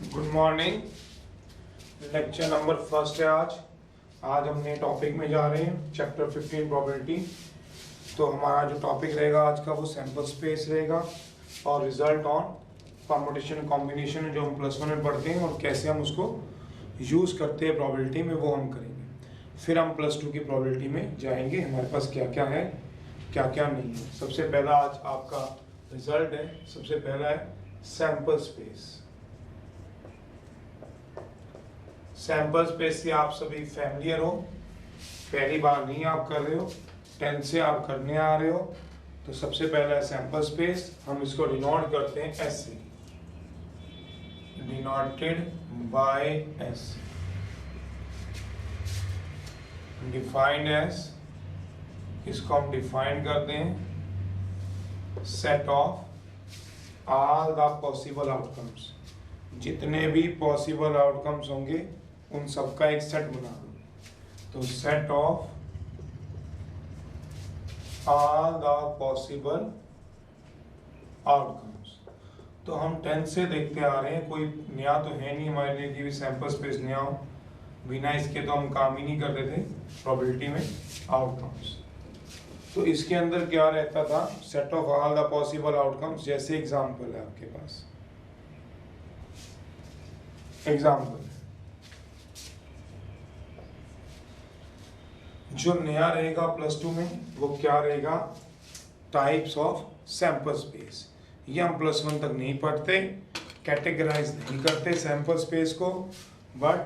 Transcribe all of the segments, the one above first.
Good morning. Lecture number first है आज हमने टॉपिक में जा रहे हैं चैप्टर 15 प्रोबेबिलिटी। तो हमारा जो टॉपिक रहेगा आज का वो सैंपल स्पेस रहेगा और रिजल्ट ऑन परमुटेशन कॉम्बिनेशन जो हम +1 में पढ़ते हैं और कैसे हम उसको यूज़ करते हैं प्रोबेबिलिटी में वो हम करेंगे। फिर हम +2 की प्रोबेबिलिटी में जाएंगे, हमारे पास क्या क्या है क्या क्या नहीं है। सबसे पहला आज आपका रिजल्ट है, सबसे पहला है सैंपल स्पेस। सैंपल स्पेस से आप सभी फैमिलियर हो, पहली बार नहीं आप कर रहे हो, 10th से आप करने आ रहे हो। तो सबसे पहला है सैंपल स्पेस, हम इसको डिनोट करते हैं एस से, denoted by S, defined S. इसको हम डिफाइन करते हैं set of all the possible outcomes, जितने भी पॉसिबल आउटकम्स होंगे उन सबका एक सेट बना दो। तो set of all the possible outcomes. तो हम 10 से देखते आ रहे हैं, कोई नया तो है नहीं हमारे लिए कि भी सैंपल स्पेस नया हो, बिना इसके तो हम काम ही नहीं करते थे प्रोबेबिलिटी में आउटकम्स। तो इसके अंदर क्या रहता था, set of all the possible outcomes. जैसे एग्जांपल है आपके पास, एग्जांपल जो नया रहेगा +2 में वो क्या रहेगा, टाइप्स ऑफ सैंपल स्पेस। ये हम +1 तक नहीं पढ़ते, कैटेगराइज नहीं करते सैंपल स्पेस को, बट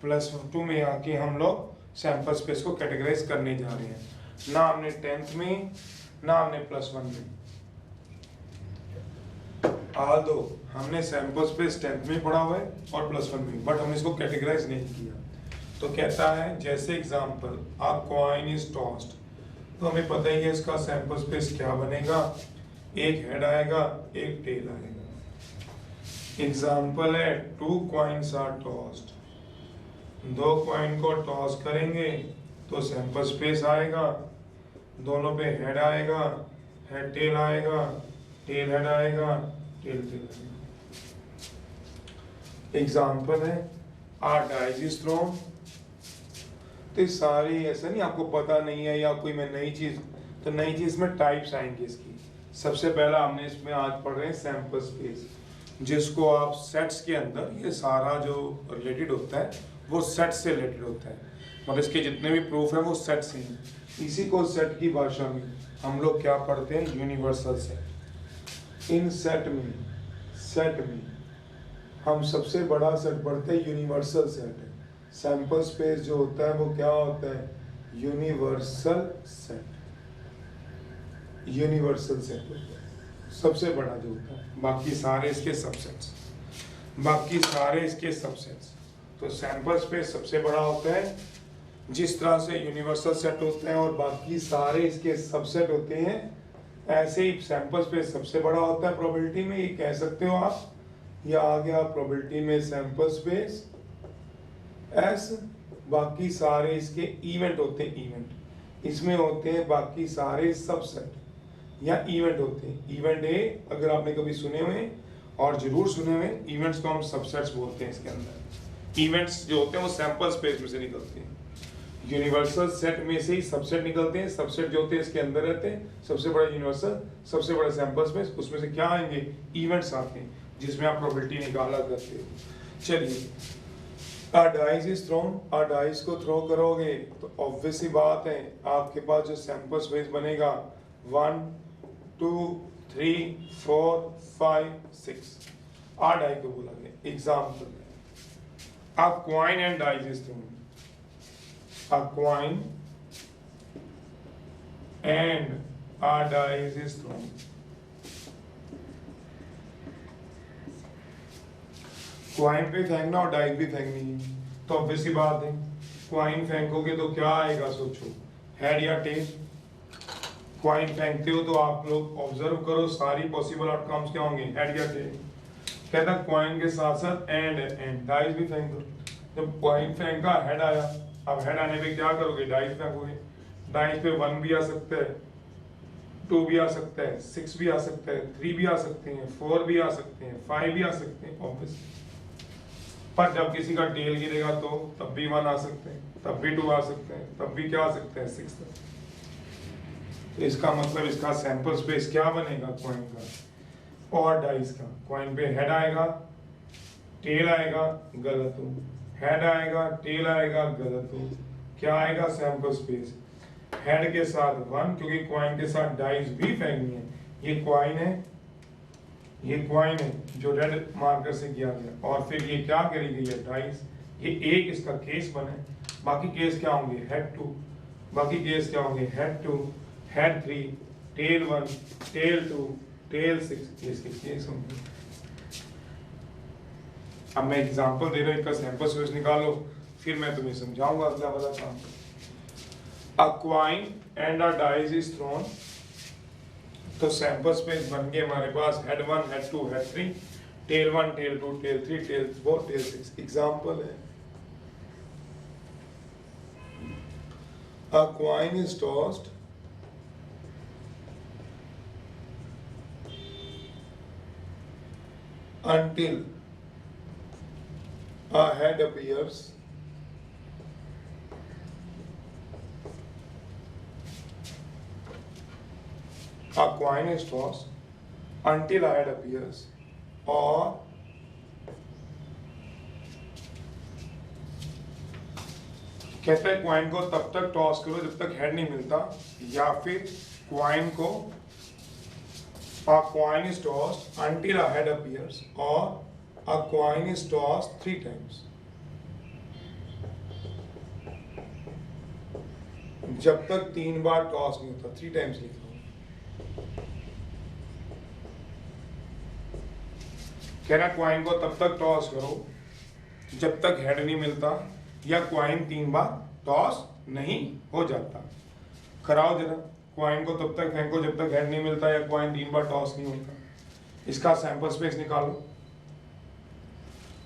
+2 में आके हम लोग सैंपल स्पेस को कैटेगराइज करने जा रहे हैं। ना हमने 10th में ना हमने +1 में, दो हमने सैंपल स्पेस 10th में पढ़ा हुआ है और +1 में, बट हमने इसको कैटेगराइज नहीं किया। तो कहता है जैसे example a coin is tossed, तो हमें पता ही है इसका सैंपल स्पेस क्या बनेगा, एक हेड आएगा एक टेल आएगा। एग्जांपल है 2 कॉइन्स आर टॉस्ड, 2 कॉइन को टॉस करेंगे तो सैंपल स्पेस आएगा, दोनों पे हेड आएगा, हेड टेल आएगा, टेल हेड आएगा, टेल टेल आएगा। एग्जांपल है आ डाइस इज थ्रोन। तो सारी ऐसा नहीं आपको पता नहीं है या कोई मैं नई चीज, तो नई चीज में टाइप्स आएंगे इसकी। सबसे पहला हमने इसमें आज पढ़ रहे हैं सैंपल स्पेस, जिसको आप सेट्स के अंदर, ये सारा जो रिलेटेड होता है वो सेट से रिलेटेड होता है, मतलब इसके जितने भी प्रूफ है वो सेट से हैं। इसी को सेट की भाषा में हम लोग क्या पढ़ते हैं, यूनिवर्सल सेट। इन सेट में हम सबसे बड़ा सेट पढ़ते हैं यूनिवर्सल सेट है। सैंपल स्पेस जो होता है वो क्या होता है, यूनिवर्सल सेट। यूनिवर्सल सेट होता है सबसे बड़ा जो होता है, बाकी सारे इसके सबसेट्स। तो सैंपल स्पेस सबसे बड़ा होता है, जिस तरह से यूनिवर्सल सेट होते हैं और बाकी सारे इसके सबसेट होते हैं, ऐसे ही सैंपल स्पेस सबसे बड़ा होता है प्रोबेबिलिटी में। ये कह सकते हो आप, या आ गया प्रोबेबिलिटी में सैंपल स्पेस एस, बाकी सारे इसके इवेंट होते हैं, इवेंट इसमें होते हैं बाकी सारे सबसेट या इवेंट होते हैं। इवेंट ए अगर आपने कभी सुने हुए, और जरूर सुने हुए, इवेंट्स को हम सबसेट्स बोलते हैं। इसके अंदर इवेंट्स जो होते हैं वो सैंपल स्पेस में से निकलते हैं, यूनिवर्सल सेट में से ही सबसेट निकलते हैं। सबसेट जो होते हैं इसके अंदर रहते हैं, सबसे बड़ा यूनिवर्सल, सबसे बड़ा सैंपल स्पेस, उसमें से क्या आएंगे, इवेंट्स आते हैं, जिसमें आप प्रोबेबिलिटी निकाला करते हो। चलिए, अ dice is throne, a dice को थ्रो करोगे तो ऑब्वियस सी बात है आपके पास जो सैंपल स्पेस बनेगा 1 2 3 4 5 6, अ डाई को बोला गया। Example, a coin and dice is throne, a coin and a dice is thrown। Coin पे फेंकना और डाइस भी फेंकनी है, तो ऑब्वियसली बात है क्वाइन फेंकोगे तो क्या आएगा, सोचो, हेड या टेल। क्वाइन फेंकते हो तो आप लोग ऑब्जर्व करो, सारी पॉसिबल आउटकम्स क्या होंगे, हेड या टेल। कहता क्वाइन के साथ साथ एंड डाइस भी फेंक दो। जब क्वाइन फेंका हेड आया, अब हेड आने पे क्या करोगे, डाइस फेंकोगे। डाइस पे 1 भी आ सकता है, 2 भी आ सकता है, 6 भी आ सकता है, 3 भी आ सकते हैं, 4 भी आ सकते हैं, 5 भी आ सकते हैं, ऑब्वियसली पर जब किसी का टेल गिरेगा तो तब भी 1 आ सकते हैं, तब भी 2 आ सकते हैं, तब भी क्या आ सकते हैं 6 तक। तो इसका मतलब इसका सैंपल स्पेस क्या बनेगा कॉइन का और डाइस का। कॉइन पे हेड आएगा, टेल आएगा, गलत हो। हेड आएगा, टेल आएगा, गलत हो। क्या आएगा सैंपल स्पेस, हेड के साथ 1, क्योंकि कॉइन के साथ डाइस भी फेंकनी है। ये कॉइन है, ये कॉइन है जो रेड मार्कर से किया गया, और फिर ये क्या करी गई है डाइस। ये एक इसका केस बने, बाकी केस क्या होंगे हेड 2, बाकी केस क्या होंगे head 2, head 3, tail 1, tail 2, tail 6, ये इसके केस होंगे। अब मैं एग्जांपल दे रहा हूँ, इनका सैंपल स्पेस निकालो, फिर मैं तुम्हें समझाऊंगा अगला वाला काम। A coin and a dice is thrown, तो सैंपल स्पेस बन गए हमारे पास head 1, head 2, head 3, tail 1, tail 2, tail 3, tail 4, tail 6। Example है, a coin is tossed until a head appears a coin is tossed until a head appears, or कहता है coin को तब तक टॉस करो जब तक हेड नहीं मिलता, या फिर क्वाइन को a coin is tossed until a head appears, or a coin is tossed 3 times। जब तक 3 बार टॉस नहीं होता, 3 टाइम्स लिखा हूं। कह रहा क्वाइन को तब तक टॉस करो जब तक हेड नहीं मिलता, या क्वाइन 3 बार टॉस नहीं हो जाता। कराओ जरा, क्वाइन को तब तक फेंको जब तक हेड नहीं मिलता, या क्वाइन 3 बार टॉस नहीं होता। इसका सैंपल स्पेस निकालो।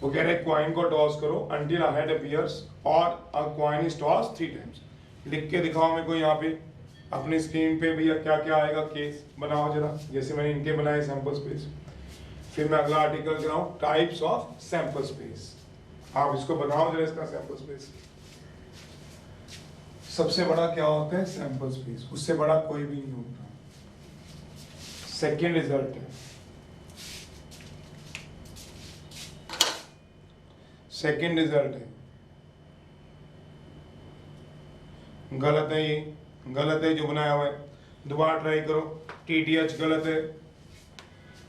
वो कह रहे क्वाइन को टॉस करो until a head appears और a coin is tossed 3 times। लिख के दिखाओ मेरे को यहाँ पे अपनी स्क्रीन पे भैया क्या क्या आएगा केस, बनाओ जरा जैसे मैंने इनके बनाए सैंपल स्पेस। फिर मैं अगला आर्टिकल कराऊं टाइप्स ऑफ सैंपल स्पेस। आप इसको बनाओ जरा इसका सैंपल स्पेस। सबसे बड़ा क्या होता है सैंपल स्पेस, उससे बड़ा कोई भी नहीं होता। सेकेंड रिजल्ट है, सेकेंड रिजल्ट है, गलत है, ये गलत है जो बनाया हुआ है। दोबारा ट्राई करो, TTH गलत है।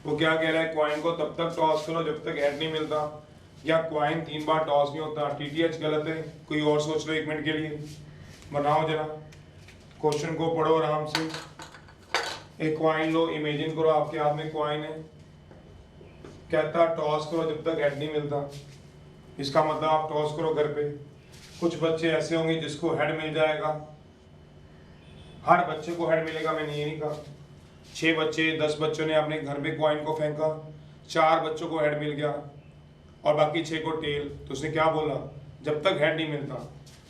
वो क्या कह रहा है क्वाइन को तब तक टॉस करो जब तक हेड नहीं मिलता, या क्वाइन 3 बार टॉस नहीं होता। TTH गलत है। कोई और सोच लो 1 मिनट के लिए, बनाओ जरा, क्वेश्चन को पढ़ो आराम से। एक क्वाइन लो, इमेजिन करो आपके हाथ में क्वाइन है, कहता टॉस करो जब तक हेड नहीं मिलता। इसका मतलब आप टॉस करो घर पे। कुछ बच्चे ऐसे होंगे जिसको हेड मिल जाएगा, हर बच्चे को हेड मिलेगा मैंने ये नहीं कहा। 6 बच्चे 10 बच्चों ने अपने घर पे क्वाइन को फेंका, 4 बच्चों को हेड मिल गया और बाकी 6 को टेल। तो उसने क्या बोला, जब तक हेड नहीं मिलता।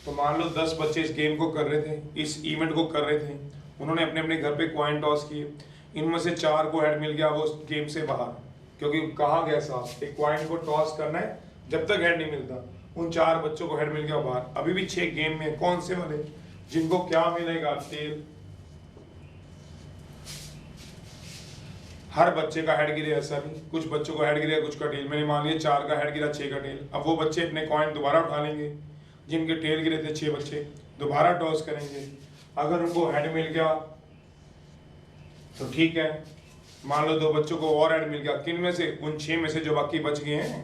तो मान लो 10 बच्चे इस गेम को कर रहे थे, इस इवेंट को कर रहे थे, उन्होंने अपने अपने घर पे क्वाइन टॉस किए, इनमें से 4 को हेड मिल गया, वो गेम से बाहर। क्योंकि कहा गया साहब एक क्वाइन को टॉस करना है जब तक हेड नहीं मिलता। उन 4 बच्चों को हेड मिल गया बाहर। अभी भी 6 गेम में कौन से वाले जिनको क्या मिलेगा टेल। हर बच्चे का हेड गिरे ऐसा नहीं, कुछ बच्चों को हेड गिरे कुछ का टेल। मैंने मान लिया 4 का हेड गिरा 6 का टेल। अब वो बच्चे अपने कॉइन दोबारा उठा लेंगे जिनके टेल गिरे थे, 6 बच्चे दोबारा टॉस करेंगे। अगर उनको हेड मिल गया तो ठीक है, मान लो 2 बच्चों को और हेड मिल गया। किन में से, उन 6 में से जो बाकी बच गए हैं।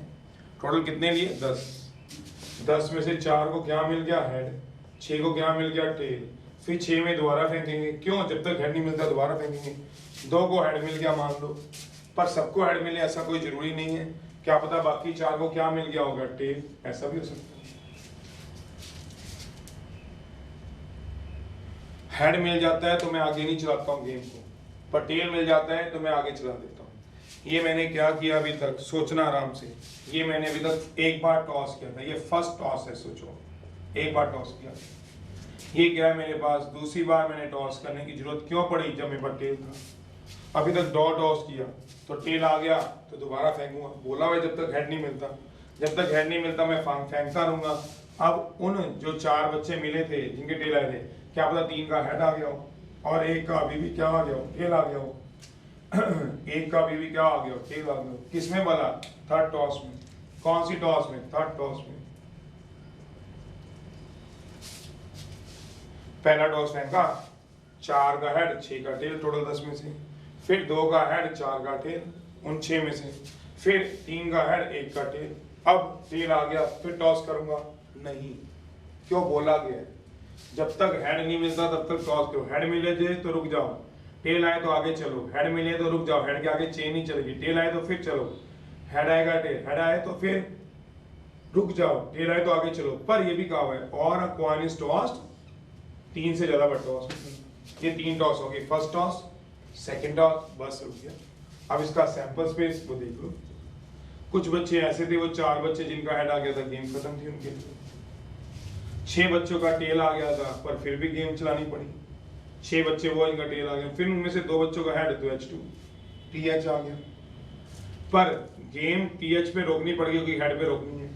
टोटल कितने लिए 10 में से 4 को क्या मिल गया हेड, 6 को क्या मिल गया टेल। फिर 6 में दोबारा फेंकेंगे, क्यों, जब तक हेड नहीं मिलता दोबारा फेंकेंगे। 2 को हेड मिल गया मान लो, पर सबको हेड मिले ऐसा कोई जरूरी नहीं है। क्या पता बाकी 4 को क्या मिल गया होगा टेल, ऐसा भी हो सकता है। हेड मिल जाता है तो मैं आगे नहीं चलाता हूँ गेम को, पर टेल मिल जाता है तो मैं आगे चला देता हूँ। ये मैंने क्या किया अभी तक, सोचना आराम से। ये मैंने अभी तक 1 बार टॉस किया था, ये फर्स्ट टॉस है, सोचो 1 बार टॉस किया। ये क्या है मेरे पास, दूसरी बार मैंने टॉस करने की जरूरत क्यों पड़ी जब मेरे पास टेल था। अभी तक 2 टॉस किया तो टेल आ गया तो दोबारा फेंकूंगा। बोला हुआ जब तक हेड नहीं मिलता, जब तक हेड नहीं मिलता मैं फेंकता रहूंगा। अब उन जो 4 बच्चे मिले थे जिनके टेल आए थे, क्या पता 3 का हेड आ गया हो और एक का अभी भी क्या आ गया हो, टेल आ गया हो। एक का अभी भी क्या आ गया हो, टेल आ गया हो। किसमें भला? थर्ड टॉस में। कौन सी टॉस में? थर्ड टॉस में। पहला टॉस फेंका, 4 का हेड 6 का टेल, टोटल 10 में से। फिर 2 का हेड 4 का टेल, उन 6 में से। फिर 3 का हेड 1 का टेल। अब टेल आ गया, फिर टॉस करूंगा? नहीं। क्यों? बोला गया है जब तक हेड नहीं मिलता तब तक टॉस करो। हेड मिले जाए तो रुक जाओ, टेल आए तो आगे चलो। हेड मिले तो रुक जाओ, हेड के आगे चेन नहीं चलेगी। टेल आए तो फिर चलो, हेड आएगा टेल, हेड आए तो फिर रुक जाओ, टेल आए तो आगे चलो। पर ये भी कहा हुआ है और अ कॉइन इज टॉस्ड 3 से ज्यादा बार टॉस। ये 3 टॉस हो गई, फर्स्ट टॉस, सेकंड टॉस, बस रुक गया। अब इसका सैंपल स्पेस वो देख लो। कुछ बच्चे ऐसे थे, वो 4 बच्चे जिनका हेड आ गया था, गेम खत्म थी उनके लिए। 6 बच्चों का टेल आ गया था पर फिर भी गेम चलानी पड़ी। 6 बच्चे वो इनका टेल आ गया, फिर उनमें से 2 बच्चों का हेड, तो H2 TH आ गया। पर गेम TH पे रोकनी पड़ गई क्योंकि हेड पे रोकनी है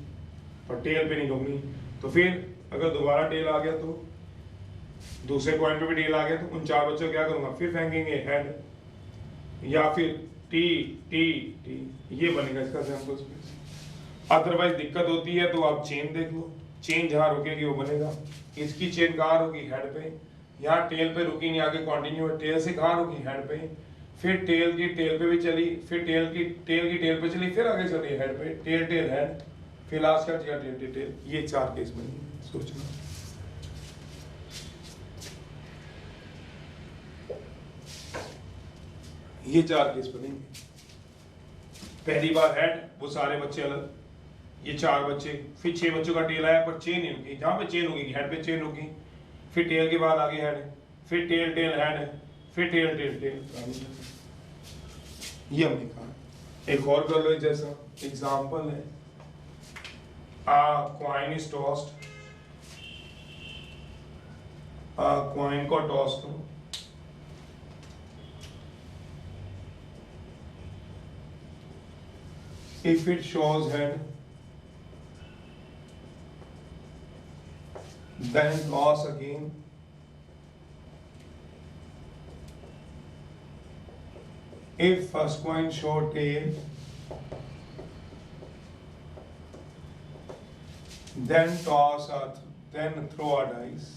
पर टेल पे नहीं रोकनी। तो फिर अगर दोबारा टेल आ गया तो दूसरे कॉइन पे भी टेल आ गया तो उन 4 बच्चों को क्या करूंगा? फिर फेंकेंगे हेड या फिर टी टी टी, ये बनेगा इसका सैंपल स्पेस। अदरवाइज दिक्कत होती है तो आप चेन देख लो, चेन जहां रुकेगी वो बनेगा। इसकी चेन कहाँ रुकी? हेड पे। यहाँ टेल पे रुकी नहीं, आगे कंटिन्यू है। टेल से कहाँ रुकी? हेड पे। फिर टेल की टेल पे भी चली, फिर टेल की टेल पे चली, फिर आगे चली हेड पे। टेल टेल हेड, फिर लास्ट का टेल टेल टेल। ये 4 केस बनेंगे, सोचना। ये 4 केस बनेंगे। पहली बार हेड, वो सारे बच्चे अलग, ये 4 बच्चे, फिर 6 बच्चों का टेल आया पर चेन नहीं रुकी। जहां पे चेन रुकी हेड पे चेन रुकी, फिर टेल के बाद आगे हेड, फिर टेल टेल हेड, फिर टेल टेल टेल। ये हमने कहा। एक और कर लो जैसा एग्जांपल है, कॉइन इज टॉस्ड, कॉइन को टॉस करो। If it shows head, then toss again. If first coin show tail, then toss or then throw a dice.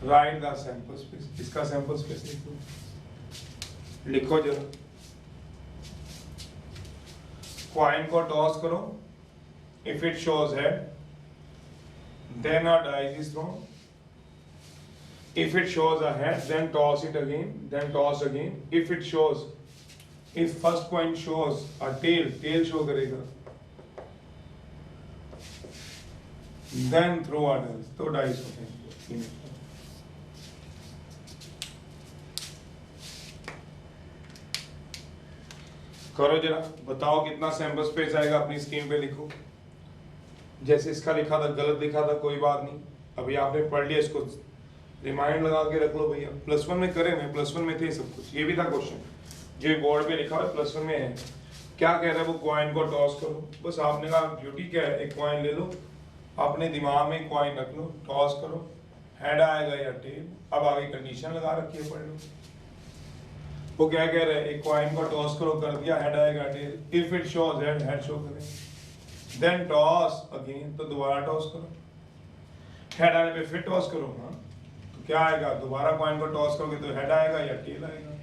Write the sample space. इसका sample space लिखो, लिखो जरा। Coin को toss करो, if it shows head then a dice is thrown, if it shows a head then toss it again, then toss again. If it shows, if first coin shows a tail, tail show करेगा, then throw a dice, तो dice होते हैं। करो जरा, बताओ कितना sample space आएगा, अपनी स्क्रीन पे लिखो। जैसे इसका लिखा था, गलत लिखा था, कोई बात नहीं, अभी आपने पढ़ लिया, इसको रिमाइंड लगा के रख लो भैया। +1 में करे, मैं +1 में थे सब कुछ। ये भी था क्वेश्चन जो बोर्ड पे लिखा है, +1 में है। क्या कह रहा है वो? कॉइन को टॉस करो। बस आपने कहा ड्यूटी क्या है, एक कॉइन ले लो, अपने दिमाग में कॉइन रख लो, टॉस करो, हेड आएगा या टेल। अब आगे कंडीशन लगा रखी है, पढ़ लो। वो क्या कह रहे हैं? एक कॉइन को टॉस करो, कर दिया, हेड आएगा tail. If it shows head, head show करें। देन टॉस अगेन, तो दोबारा टॉस करो। हेड आने पे फिर टॉस करो, हाँ, तो क्या आएगा? दोबारा कॉइन को टॉस करोगे तो हेड आएगा या टेल आएगा।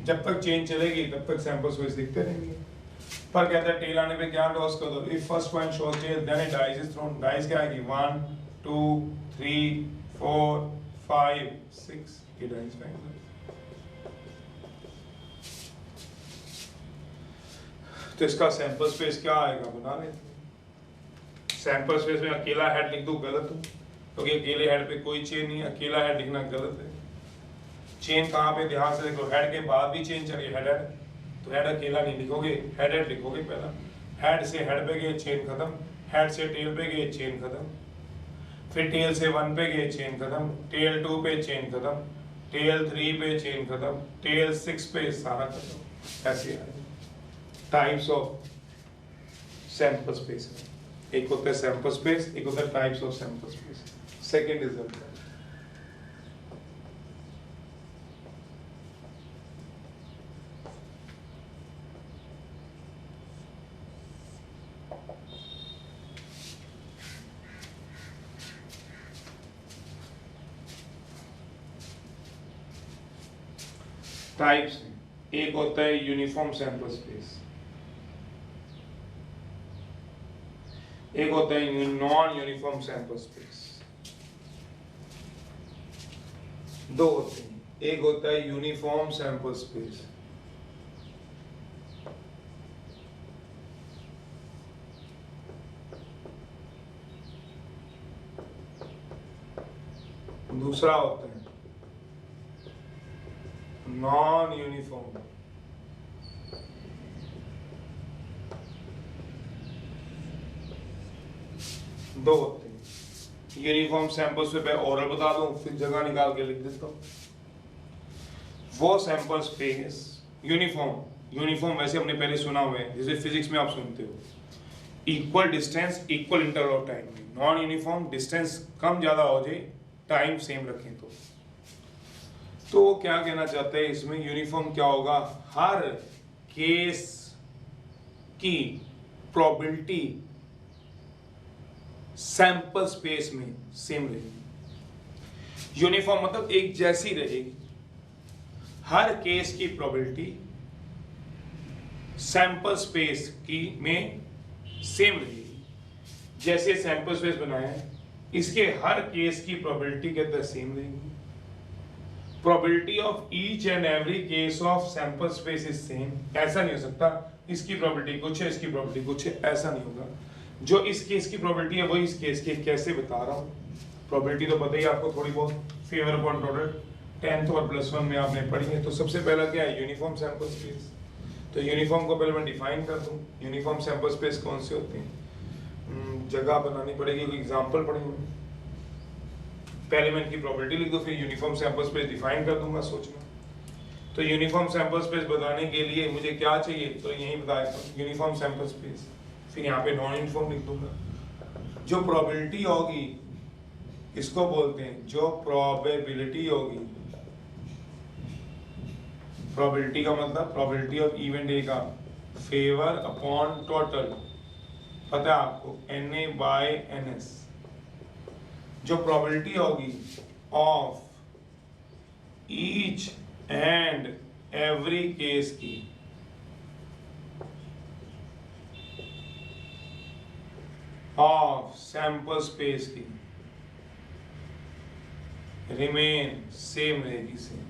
जब तक चेंज चलेगी तब तक सैंपल स्पेस दिखते रहेंगे। पर कहता है टेल आने पे क्या टॉस कर दो? If first coin shows tail then a dice is thrown. Dice क्या आएगी? 1 2 3 4 5 6, ये डाइस फेंक दो। तो इसका सैंपल स्पेस क्या आएगा? बना लेते। सैंपल स्पेस में अकेला हेड लिख दो, गलत हो, क्योंकि अकेले हेड पे कोई चेन नहीं है, अकेला हेड लिखना गलत है। चेन कहाँ पे? ध्यान से देखो, हेड के बाद भी चेन चलिए, हेड हेड, तो हेड अकेला नहीं लिखोगे, हेड हेड लिखोगे पहला। हेड से हेड पे गए, चेन खत्म। हेड से टेल पे गए, चेन खत्म। फिर टेल से 1 पे गए, चेन खत्म। टेल 2 पे चेन खत्म। टेल 3 पे चेन खत्म। टेल 6 पे सारा खत्म। ऐसे टाइप्स ऑफ सैंपल स्पेस है, एक होता है सैंपल स्पेस, एक होता है types of sample space. Second is types. एक होता है यूनिफॉर्म सैंपल स्पेस, एक होता है नॉन यूनिफॉर्म सैंपल स्पेस। दो होते हैं, एक होता है यूनिफॉर्म सैंपल स्पेस, दूसरा होता है नॉन यूनिफॉर्म। दो होते हैं। यूनिफॉर्म सैंपल्स पे मैं ओरल बता दूं, फिर जगह निकाल के लिख देता हूं। वो सैंपल स्पेस यूनिफॉर्म वैसे हमने पहले सुना हुआ है, जैसे फिजिक्स में आप सुनते हो equal distance equal interval of time. Non uniform distance कम ज्यादा हो जाए, टाइम सेम रखें। तो वो क्या कहना चाहते हैं इसमें, यूनिफॉर्म क्या होगा, हर केस की प्रोबेबिलिटी सैंपल स्पेस में सेम रहेगी। यूनिफॉर्म मतलब एक जैसी रहेगी, हर केस की प्रोबेबिलिटी सैंपल स्पेस की में सेम रहेगी। जैसे सैंपल स्पेस बनाया है, इसके हर केस की प्रोबेबिलिटी के अंदर सेम रहेगी। Probability of each and every case of sample space is same. ऐसा नहीं हो सकता इसकी प्रोबेबिलिटी कुछ है इसकी प्रोबेबिलिटी कुछ है, ऐसा नहीं होगा। जो इस केस की प्रोबेबिलिटी है वही इस केस की। कैसे बता रहा हूँ, प्रोबेबिलिटी तो पता ही आपको थोड़ी बहुत, फेवर अपॉन टोटल 10th और +1 में आपने पढ़ी है। तो सबसे पहला क्या है, यूनिफॉर्म सैंपल स्पेस। तो यूनिफॉर्म को पहले मैं डिफाइन कर दूं, यूनिफॉर्म सैंपल स्पेस कौन से होते हैं, जगह बनानी पड़ेगी, कोई एग्जांपल पढ़ेंगे। पहले मैं इनकी प्रोबेबिलिटी लिख दूं, फिर यूनिफॉर्म सैंपल स्पेस डिफाइन कर दूंगा। सोचना, तो यूनिफॉर्म सैंपल स्पेस बताने के लिए मुझे क्या चाहिए, तो यही बताया था, यूनिफॉर्म सैंपल स्पेस। फिर यहाँ पे नॉन यूनिफॉर्म लिख दूंगा। जो प्रोबेबिलिटी होगी इसको बोलते हैं, जो प्रोबेबिलिटी होगी, प्रोबेबिलिटी का मतलब प्रोबेबिलिटी ऑफ इवेंट ए का फेवर अपॉन टोटल, पता है आपको, Na/Ns। जो प्रोबेबिलिटी होगी of each and every case की ऑफ सैंपल स्पेस की रिमेन सेम रहेगी, सेम।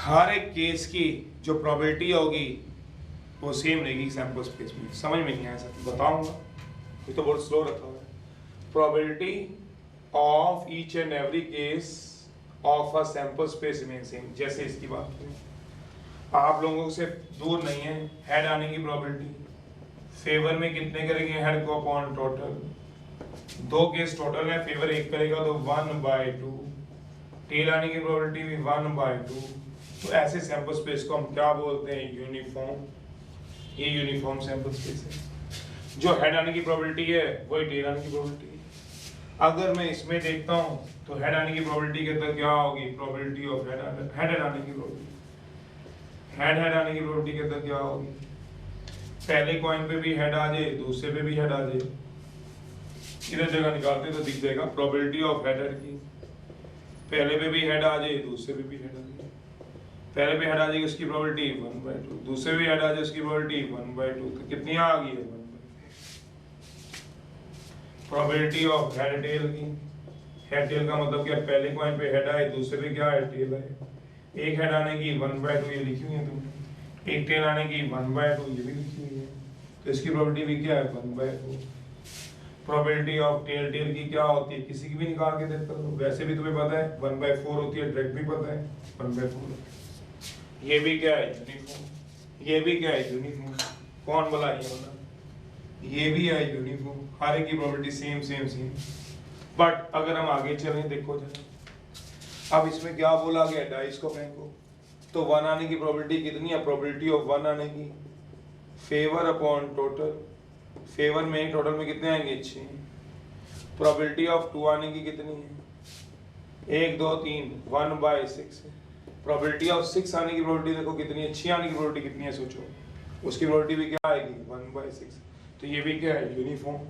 हर एक केस की जो प्रोबेबिलिटी होगी वो सेम रहेगी सैंपल स्पेस में। समझ में नहीं आया सर, बताऊंगा, ये तो बहुत स्लो रखा हुआ है। Probability of each and every case of a sample space में सेम। जैसे इसकी बात करें, आप लोगों से दूर नहीं है, हेड आने की प्रोबेबिलिटी फेवर में कितने करेंगे, हेड को अपॉन टोटल। दो केस टोटल है, फेवर एक करेगा तो 1/2, टेल आने की प्रोबेबिलिटी भी 1/2। तो ऐसे सैंपल स्पेस को हम क्या बोलते हैं, यूनिफॉर्म। ये यूनिफॉर्म सैंपल स्पेस है। जो हेड आने की प्रोबेबिलिटी है वही टेल आने की प्रोबेबिलिटी है। अगर मैं इसमें देखता हूं तो हेड आने की प्रोबेबिलिटी के अंदर क्या होगी, प्रोबेबिलिटी ऑफ हेड आने की प्रोबेबिलिटी, हेड आने की प्रोबेबिलिटी के अंदर क्या होगी, पहले कॉइन पे भी हेड आ जाए, दूसरे पे भी हेड आ जाए। इधर जगह निकालते तो दिख जाएगा, प्रोबेबिलिटी ऑफ हेड की, पहले पे भी हेड आ जाए, दूसरे पे भी हेड आ जाए। पहले पे हेड आ जाएगी उसकी प्रोबेबिलिटी 1/2, दूसरे भी हेड आ जाए उसकी प्रोबेबिलिटी 1/2। तो कितनी आ गई है, 1/2। प्रोबेबिलिटी ऑफ हेड टेल की, हेड टेल का मतलब क्या, पहले कॉइन पे हेड आए, दूसरे पे क्या है, टेल आए। एक हेड आने की 1/2 ये लिखी हुई है तुमने, एक टेल आने की 1/2 ये भी लिखी हुई है। तो इसकी प्रोबेबिलिटी भी क्या है, 1/2। प्रोबेबिलिटी ऑफ टेल की क्या होती है, किसी की भी निकाल के देखते हो, वैसे भी तुम्हें पता है 1/4 होती है, डायरेक्ट भी पता है 1/4। ये भी क्या है, यूनिफॉर्म। ये भी क्या है, यूनिफॉर्म। कौन बोला, ये वाला ये भी है यूनिफॉर्म, हर एक की property same same same. But अगर हम आगे चलें, देखो जरा, अब इसमें क्या बोला गया, डाइस को फेंको, तो 1 आने की प्रोबेबिलिटी कितनी है, प्रोबेबिलिटी ऑफ 1 आने की फेवर अपॉन टोटल, फेवर में टोटल में कितने आएंगे 6, प्रोबेबिलिटी ऑफ 2 आने की कितनी है 1 2 3 1/6 है, प्रोबेबिलिटी ऑफ 6 आने की प्रोबेबिलिटी देखो कितनी है, 6 आने की प्रोबेबिलिटी कितनी है सोचो, उसकी प्रोबेबिलिटी भी क्या आएगी 1/6। तो ये भी क्या है यूनिफॉर्म।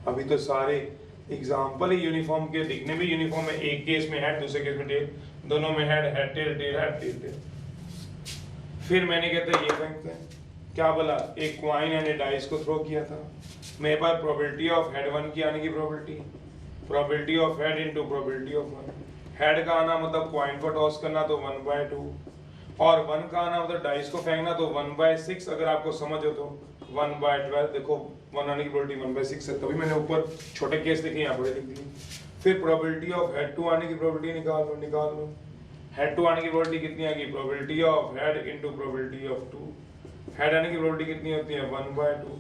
अभी तो सारे एग्जाम्पल ही यूनिफॉर्म के, दिखने भी यूनिफॉर्म है, एक केस में हेड दूसरे केस में टेल, दोनों में head head tail tail head tail tail. फिर मैंने कहता ये फेंकते हैं, क्या बोला, एक क्वाइन एंड डाइस को थ्रो किया था, मेरे पास प्रोबेबिलिटी ऑफ हेड 1 की आने की probability of head into probability of 1, head का आना मतलब क्वाइन को टॉस करना तो 1/2, और 1 का आना मतलब डाइस को फेंकना तो 1/6, अगर आपको समझ हो तो 1/12। देखो 1 आने की प्रोबेबिलिटी 1/6 है, तभी मैंने ऊपर छोटे केस लिखे, यहाँ बड़े लिख दिए। फिर प्रोबेबिलिटी ऑफ हेड 2 आने की प्रोबेबिलिटी निकाल लो, हेड 2 आने की प्रोबेबिलिटी कितनी आएगी, probability of head into probability of 2, head आने की प्रोबेबिलिटी कितनी होती है 1/2,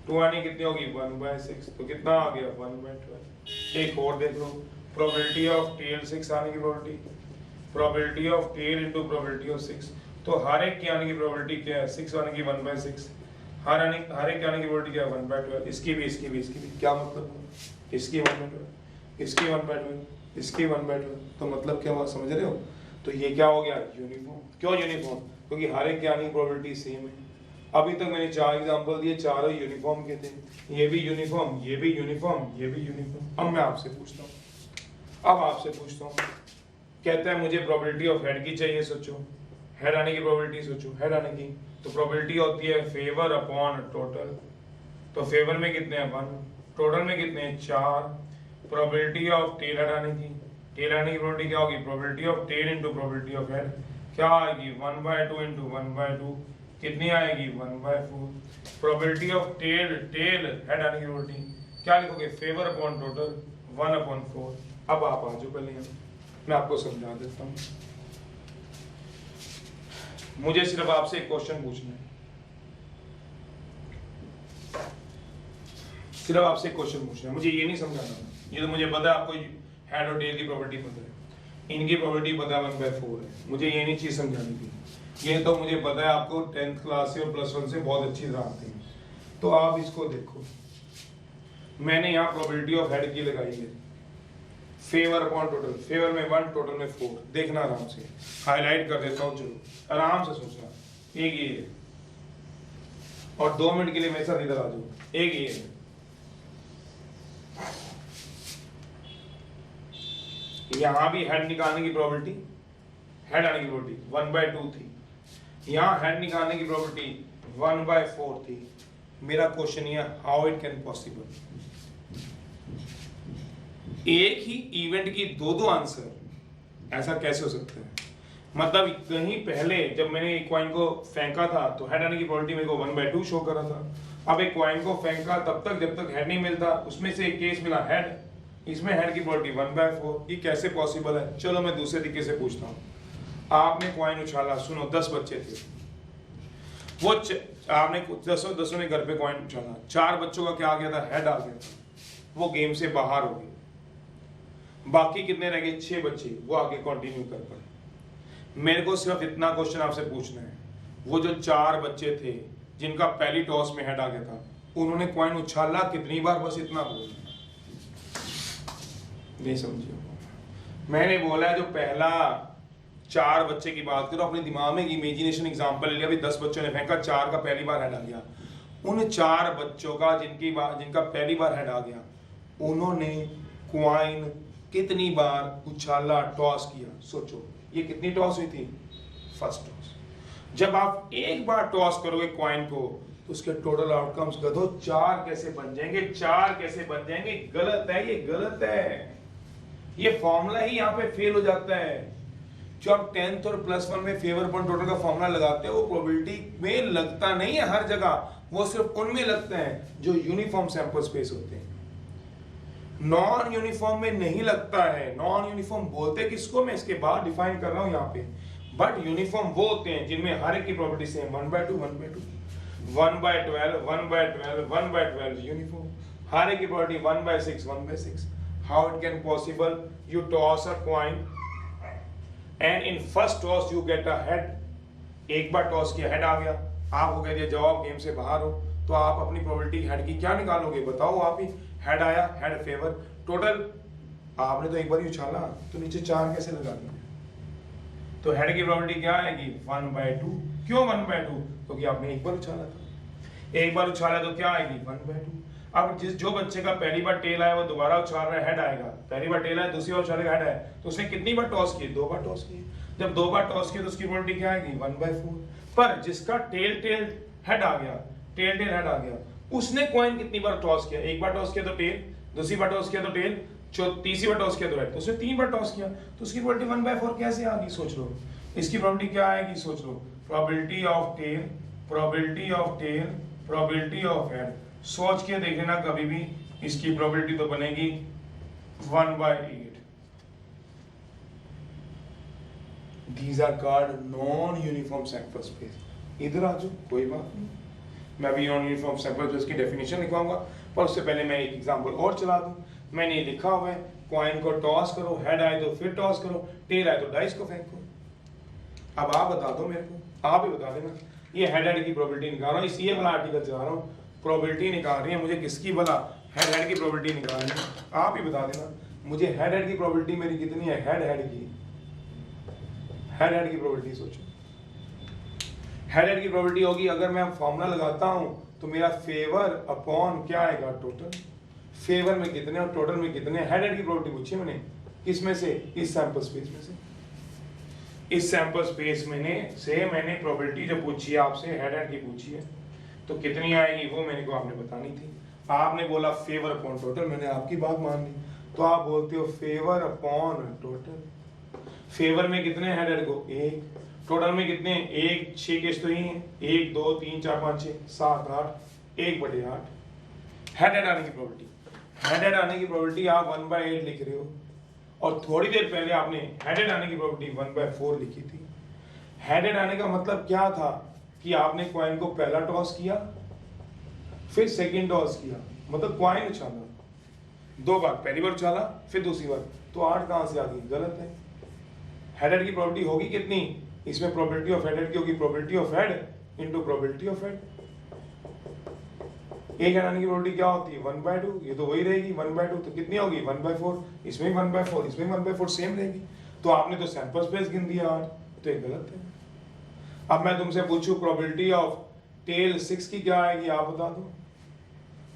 2 आने की कितनी होगी 1/6, तो कितना आ गया 1/12। एक और देख लो, प्रोबेबिलिटी ऑफ टेल 6 आने की probability of tail into probability of 6, तो हर एक की आने की प्रोबेबिलिटी क्या है 6 आने की 1/6, हर एक की आने की प्रोबेबिलिटी क्या है 1/12, इसकी भी क्या मतलब, इसकी 1/12, इसकी 1/12, इसकी 1/12, तो मतलब क्या हुआ समझ रहे हो। तो ये क्या हो गया यूनिफॉर्म। क्यों यूनिफॉर्म, क्योंकि हर एक की आने की प्रोबेबिलिटी सेम है। अभी तक मैंने 4 एग्जांपल दिए, चारों यूनिफॉर्म के थे, ये भी यूनिफॉर्म, ये भी यूनिफॉर्म, ये भी यूनिफॉर्म। अब मैं आपसे पूछता हूँ, कहता है मुझे प्रोबेबिलिटी ऑफ हेड की चाहिए, सोचो हेड आने की प्रोबेबिलिटी, सोचो हेड आने की, तो प्रोबेबिलिटी होती है फेवर अपॉन टोटल, तो फेवर में कितने हैं 1, टोटल में कितने हैं 4, प्रोबेबिलिटी ऑफ टेल हेड आने की, टेल आने की प्रोबेबिलिटी क्या होगी, probability of tail into probability of head, क्या आएगी 1/2 इनटू 1/2, कितनी आएगी 1/4, प्रोबेबिलिटी ऑफ टेल हेड आने की प्रोबेबिलिटी क्या लिखोगे, फेवर अपॉन टोटल 1/4। अब आप आ जाओ, पहले मैं आपको समझा देता हूँ। मुझे सिर्फ आपसे एक क्वेश्चन पूछना है, सिर्फ आपसे एक क्वेश्चन पूछना है, मुझे ये नहीं समझाना, ये तो मुझे पता है आपको हेड और टेल की प्रॉपर्टी पता है, इनकी प्रॉपर्टी पता है 1/4 है, मुझे ये नहीं चीज समझानी थी, ये तो मुझे पता है आपको 10th क्लास से और +1 से बहुत अच्छी तरह आती है। तो आप इसको देखो, मैंने यहाँ प्रोबेबिलिटी ऑफ हेड की लगाई है, फेवर अपॉन टोटल, फेवर में 1 टोटल में 4, देखना आराम से, हाईलाइट कर देता हूँ, चलो आराम से सोचना, एक ये है, और 2 मिनट के लिए मेरे साथ इधर आ जाओ, एक ये है, यहां भी हेड निकालने की प्रोबेबिलिटी, हेड आने की प्रोबेबिलिटी 1/2 थी, यहां हेड निकालने की प्रोबेबिलिटी 1/4 थी। मेरा क्वेश्चन ये, हाउ इट कैन पॉसिबल, एक ही इवेंट की दो आंसर, ऐसा कैसे हो सकता है। मतलब कहीं पहले जब मैंने एक कॉइन को फेंका था तो हेड आने की प्रोबेबिलिटी मेरे को 1/2 शो कर रहा था, अब एक कॉइन को फेंका तब तक जब तक हेड नहीं मिलता, उसमें से एक केस मिला हेड, इसमें हेड की प्रोबेबिलिटी 1/4, ये कैसे पॉसिबल है। चलो मैं दूसरे तरीके से पूछता हूँ, आपने कॉइन उछाला, सुनो 10 बच्चे थे, वो आपने दसों ने घर पे कॉइन उछाला, 4 बच्चों का क्या आ गया था, हेड आ गया था, वो गेम से बाहर हो गए, बाकी कितने रह गए 6 बच्चे, वो आगे कंटिन्यू कर पाए। मेरे को सिर्फ इतना क्वेश्चन आपसे पूछना है, वो जो 4 बच्चे थे जिनका पहली टॉस में हेड आ गया था, उन्होंने कॉइन उछाला कितनी बार, बस इतना बोलना। नहीं समझिए, मैंने बोला है जो पहला 4 बच्चे की बात करो, अपने दिमाग में इमेजिनेशन एग्जांपल ले लिया, अभी 10 बच्चों ने फेंका, 4 का पहली बार हेड आ गया, उन 4 बच्चों का जिनका पहली बार हेड आ गया, उन्होंने क्वाइन कितनी बार उछाला, टॉस किया, सोचो ये कितनी टॉस हुई थी, फर्स्ट टॉस। जब आप एक बार टॉस करोगे क्वाइन को तो उसके टोटल आउटकम्स गधो 4 कैसे बन जाएंगे, 4 कैसे बन जाएंगे, गलत है, ये गलत है, ये फॉर्मूला ही यहाँ पे फेल हो जाता है। जो आप 10th और +1 में फेवर अपॉन टोटल का फॉर्मूला लगाते हैं, वो प्रोबेबिलिटी में लगता नहीं है हर जगह, वो सिर्फ उनमें लगता है जो यूनिफॉर्म सैंपल स्पेस होते हैं, नॉन यूनिफॉर्म में नहीं लगता है। नॉन यूनिफॉर्म बोलते किसको, मैं इसके बाद डिफाइन कर रहा हूं यहाँ पे, बट यूनिफॉर्म वो होते हैं जिनमें हर एक की प्रोबेबिलिटी सेम 1/2 1/2। 1/12, 1/12, 1/12 यूनिफॉर्म. हर एक की property 1/6, 1/6. How it can possible? You toss a coin and in first toss you get a head. एक बार टॉस किया हेड आ गया, आप हो गए जवाब, गेम से बाहर हो, तो आप अपनी प्रोबेबिलिटी हेड की क्या निकालोगे? बताओ आप ही. हेड आया, हेड फेवर. टोटल आपने तो एक बार ही उछाला, तो नीचे 4 कैसे लगा दिए? तो हेड की प्रोबेबिलिटी क्या आएगी? 1/2. क्यों 1/2? क्योंकि आपने एक बार उछाला था. एक बार उछाला तो क्या आएगी? 1/2. अब जो बच्चे का पहली बार टेल आया वो दोबारा उछाल रहा है, हेड आएगा. पहली बार टेल आया, दूसरी बार उछालेगा, हेड आया. तो उसने कितनी बार टॉस किए? 2 बार टॉस किए. जब 2 बार टॉस किए तो उसकी प्रोबेबिलिटी क्या आएगी? 1/4. पर जिसका टेल हेड आ गया, टेल हेड आ गया, उसने कॉइन कितनी बार टॉस किया? एक बार टॉस किया तो टेल, दूसरी बार टॉस किया तो टेल, तीसरी बार टॉस किया तो हेड. तो उसने 3 बार टॉस किया, तो उसकी प्रोबेबिलिटी 1/4 कैसे आ गई? सोच लो. इसकी प्रोबेबिलिटी क्या आएगी? सोच लो. Probability of tail, probability of tail, probability of head. सोच के देख लेना कभी भी. इसकी प्रोबेबिलिटी तो बनेगी 1/8. These are called non-uniform sample space. इधर आ जाओ, कोई बात नहीं, मैं भी नॉन यूनिफॉर्म सैंपल स्पेस की डेफिनेशन लिखवाऊंगा, पर उससे पहले मैं एक एग्जांपल और चला दूं. मैंने ये लिखा हुआ है, कॉइन को टॉस करो, हेड आए तो फिर टॉस करो, टेल आए तो डाइस को फेंको. अब आप बता दो मेरे को, आप ही बता देना. ये हेड की प्रोबेबिलिटी निकाल रहा हूँ, इसी वाला आर्टिकल चला रहा हूँ. प्रोबेबिलिटी निकाल रही है मुझे, किसकी? भला हेड की प्रोबेबिलिटी निकाल रही है. आप ही बता देना मुझे हेड की प्रोबेबिलिटी मेरी कितनी है? हेड की, हेड की प्रोबेबिलिटी सोचो. हेड की प्रोबेबिलिटी होगी, अगर मैं फॉर्मूला लगाता हूं तो मेरा फेवर अपॉन क्या आएगा? टोटल. फेवर में कितने और टोटल में कितने? हेड की प्रोबेबिलिटी पूछी मैंने, किस में से? इस सैंपल स्पेस में से. इस सैंपल स्पेस में मैंने प्रोबेबिलिटी जो पूछी है आपसे, हेड की पूछी है, तो कितनी आएगी वो मेरे को आपने बतानी थी. आपने बोला फेवर अपॉन टोटल, मैंने आपकी बात मान ली, तो आप बोलते हो फेवर अपॉन टोटल. फेवर में कितने हेडेड को? 1. टोटल में कितने? 1, 6 केस तो ही है, 1 2 3 4 5 6 7 8, 1/8. हेडेड आने की प्रोबेबिलिटी, हेडेड आने की प्रोबेबिलिटी आप 1/8 लिख रहे हो, और थोड़ी देर पहले आपने हेडेड आने की प्रोबेबिलिटी 1/4 लिखी थी. हेडेड आने का मतलब क्या था? कि आपने कॉइन को पहला टॉस किया, फिर सेकंड टॉस किया, मतलब कॉइन उछाला 2 बार, पहली बार उछाला फिर दूसरी बार, तो 8 कहां से आ गई? गलत है. हेडेड की प्रोबेबिलिटी होगी कितनी? इसमें प्रोबेबिलिटी ऑफ हेडेड की होगी probability of head into probability of head. एक हेड आने की प्रोबेबिलिटी क्या होती है? 1/2. ये तो वही रहेगी 1/2, तो कितनी होगी? 1/4. इसमें 1/4, इसमें 1/4 सेम रहेगी. तो आपने तो सैंपल स्पेस गिन दिया 8, तो ये गलत है. अब मैं तुमसे पूछूं प्रोबेबिलिटी ऑफ टेल 6 की क्या आएगी? आप बता दो.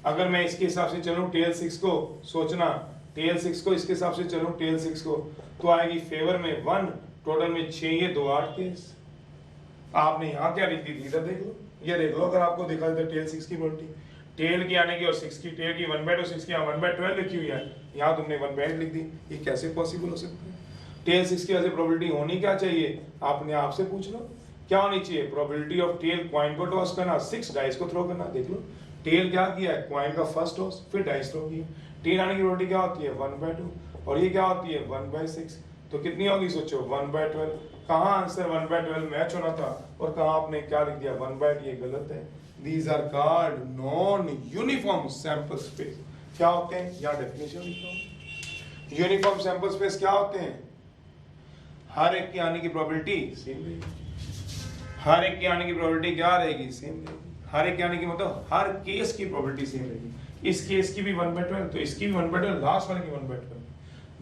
अगर मैं इसके हिसाब से चलूं टेल 6 को, सोचना टेल 6 को इसके हिसाब से चलूं टेल 6 को, तो आएगी फेवर में 1, टोटल में 6, ये 2 8 केस. आपने यहाँ क्या लिख दी थी? इधर देख लो, ये देख लो, अगर आपको दिखा देता टेल 6 की प्रोबेबिलिटी, टेल की आने की और 6 की, टेल की 1/2, 6 की 1/12 लिखी हुई है, यहाँ तुमने 1/8 लिख दी. ये कैसे पॉसिबल हो सकता है? टेल 6 की वैसे प्रोबेबिलिटी होनी क्या चाहिए? आपने आपसे पूछ लो क्या होनी चाहिए? प्रोबेबिलिटी ऑफ टेल कॉइन को टॉस करना, 6 डाइस को थ्रो करना. देख लो टेल क्या किया है? कॉइन का फर्स्ट टॉस, फिर डाइस थ्रो किया. टेल आने की प्रोबेबिलिटी क्या होती है? 1/2, और ये क्या होती है? 1/6. तो कितनी होगी सोचो? 1/12. कहाँ आंसर 1/12 मैच होना था, और कहाँ आपने क्या लिख दिया? 1/8. ये गलत है. These are called non-uniform sample space. क्या होते हैं? यहाँ डेफिनेशन लिखता हूँ. यूनिफॉर्म सैंपल स्पेस क्या होते हैं? हर एक के आने की प्रोबेबिलिटी सेम रहेगी. हर एक के आने की प्रोबेबिलिटी क्या रहेगी? सेम रहेगी. हर एक के आने की मतलब हर केस की प्रोबेबिलिटी सेम रहेगी. इस केस की भी 1/12, तो इसकी भी 1/12, लास्ट वाले की 1/12.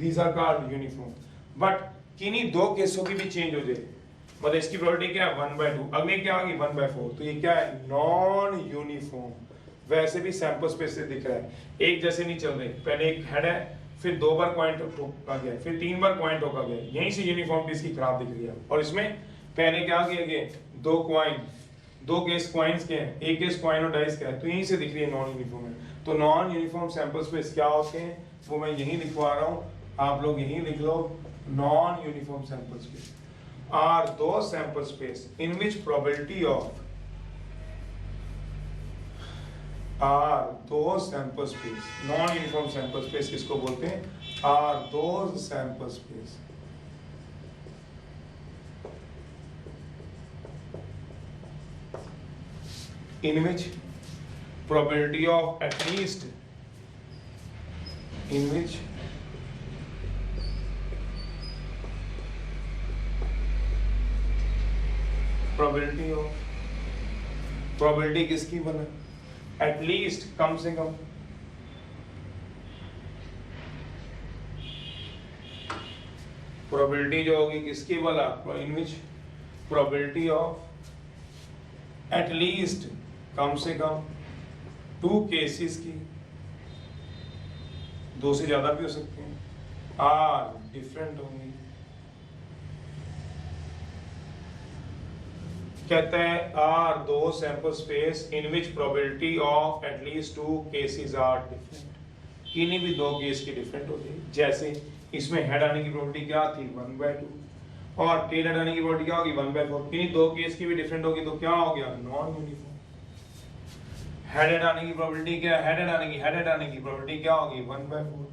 These are called uniform. But किन्हीं 2 केसों की भी चेंज हो जाए, मतलब इसकी प्रोबेबिलिटी क्या है? 1/2, अगले क्या आ गई? 1/4. तो ये क्या है? Non uniform. वैसे भी सैंपल स्पेस से दिख रहा है एक जैसे नहीं चल रहे. पहले एक हेड है, फिर 2 बार कॉइन ठोका गया, फिर 3 बार कॉइन ठोका गया, यहीं से यूनिफॉर्म इसकी खराब दिख रही है. और इसमें पहले क्या किया गया? 2 कॉइन, 2 केस कॉइन्स के हैं, एक केस कॉइन और डाइस का है, तो यहीं से दिख रही है नॉन यूनिफॉर्म है. तो नॉन यूनिफॉर्म सैंपल स्पेस क्या होते हैं वो मैं यहीं लिखवा रहा हूँ, आप लोग यहीं लिख लो. Non-uniform sample space are those sample space in which probability of sample space, non-uniform sample space किसको बोलते हैं? Are those sample space in which probability of at least in which probability किसकी बना, at least कम से कम, probability जो होगी किसकी वाला, in which probability of at least कम से कम 2 cases की, 2 से ज्यादा भी हो सकते हैं, are different होंगी। कहता है आर दो sample space in which probability of at least 2 cases are different, किन्हीं भी 2 केस की डिफरेंट होती है। जैसे इसमें हेड आने की प्रोबेबिलिटी क्या थी 1/2 और टेल हेड आने की प्रोबेबिलिटी क्या होगी 1/4, किन्हीं 2 केस की भी डिफरेंट होगी तो क्या हो गया नॉन यूनिफॉर्म। हेड आने की प्रोबेबिलिटी क्या, हेड आने की प्रोबेबिलिटी क्या होगी 1/4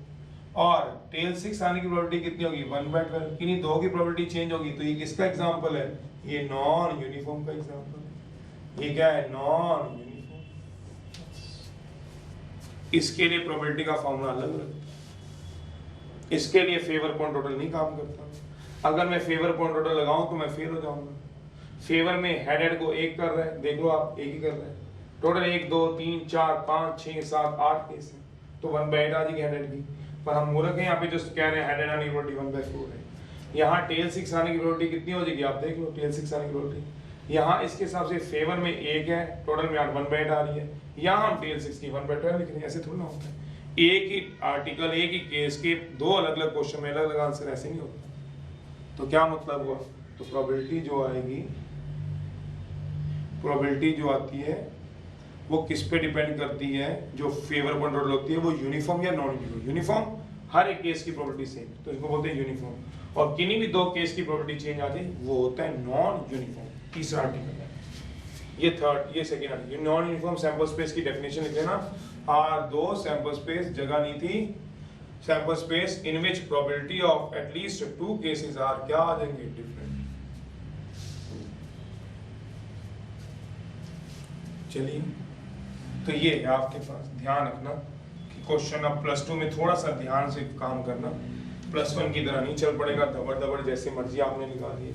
और टेल 6 आने की प्रोबेबिलिटी कितनी होगी 1/12, किन्हीं 2 की प्रोबेबिलिटी चेंज होगी। तो ये किसका एग्जांपल है, ये नॉन यूनिफॉर्म का एग्जांपल है। ये क्या है नॉन यूनिफॉर्म। इसके लिए प्रोबेबिलिटी का फॉर्मूला अलग है, इसके लिए फेवर पॉइंट टोटल नहीं काम करता। अगर मैं फेवर पॉइंट टोटल लगाऊं तो मैं फेल हो जाऊंगा। फेवर में हेड को 1 कर रहा है, देख लो आप 1 ही कर रहा है, टोटल 1 2 3 4 5 6 7 8 केस है, तो 1/8 आ जाएगी हेड की। पर हम मूर्ख हैं, यहाँ पे जो कह रहे हैं हेड आने की प्रोबेबिलिटी 1/4 है। यहाँ टेल 6 आने की प्रोबेबिलिटी कितनी हो जाएगी आप देख लो, टेल 6 आने की प्रोबेबिलिटी यहाँ इसके हिसाब से फेवर में 1 है, टोटल में 1/8 आ रही है। यहाँ हम टेल 6 की 1/12 लिख रहे हैं, ऐसे थोड़ा ना होता है। एक ही आर्टिकल एक ही केस के 2 अलग अलग क्वेश्चन में अलग अलग आंसर ऐसे नहीं होता। तो क्या मतलब हुआ, तो प्रोबेबिलिटी जो आएगी, प्रोबेबिलिटी जो आती है वो किस पे डिपेंड करती है, जो फेवर पॉइंट टोटल होती है वो यूनिफॉर्म या नॉन यूनिफॉर्म। यूनिफॉर्म हर एक केस की प्रोबेबिलिटी सेम, तो इसको बोलते हैं यूनिफॉर्म। और किन्हीं भी 2 केस की प्रोबेबिलिटी चेंज आ जाए वो होता है नॉन यूनिफॉर्म। तीसरा आर्टिकल है ये, थर्ड ये second article. Non uniform sample space की डेफिनेशन लिख लेना, आर 2 सैंपल स्पेस, जगह नहीं थी, sample space in which probability of at least 2 cases are क्या आ जाएंगे डिफरेंट। चलिए तो ये है आपके पास, ध्यान रखना कि क्वेश्चन अब +2 में थोड़ा सा ध्यान से काम करना, +1 की तरह नहीं चल पड़ेगा दबड़ दबड़ जैसे मर्जी आपने निकाल दिए।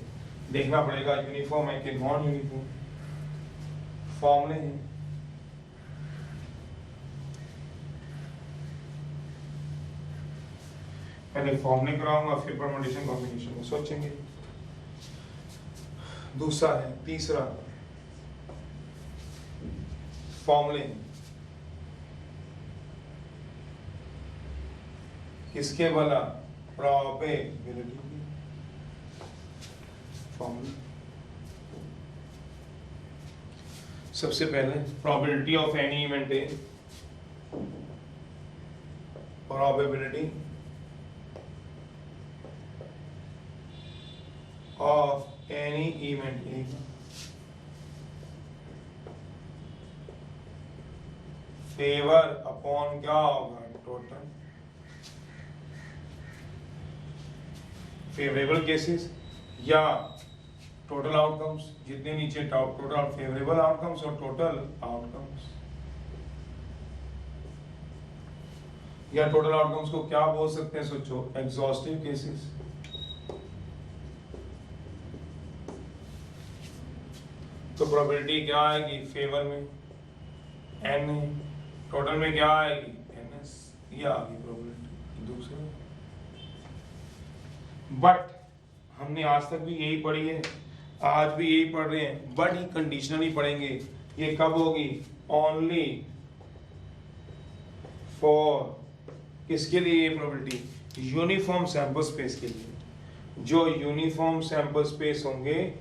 देखना पड़ेगा यूनिफॉर्म है कि नॉन यूनिफॉर्म, फॉर्मूले हैं। पहले फॉर्मूले कराऊंगा फिर परमुटेशन कॉम्बिनेशन में सोचेंगे। दूसरा है, तीसरा फॉर्मूले किसके वाला, प्रोबेबिलिटी फॉर्मूला। सबसे पहले probability of any event A, probability of any event A favour upon क्या होगा टोटल फेवरेबल केसेस या टोटल आउटकम्स, जितने नीचे टोटल फेवरेबल आउटकम्स और टोटल आउटकम्स, या टोटल आउटकम्स को क्या बोल सकते हैं सोचो, एग्जॉस्टिव केसेस। तो प्रोबेबिलिटी क्या आएगी फेवर में n है, टोटल में क्या आएगी ns, ये आ गई प्रोबेबिलिटी दूसरा। बट हमने आज तक भी यही पढ़ी है, आज भी यही पढ़ रहे हैं, बट ही कंडीशनली पढ़ेंगे। ये कब होगी, ओनली फॉर किसके लिए ये प्रोबेबिलिटी, यूनिफॉर्म सैंपल स्पेस के लिए। जो यूनिफॉर्म सैंपल स्पेस होंगे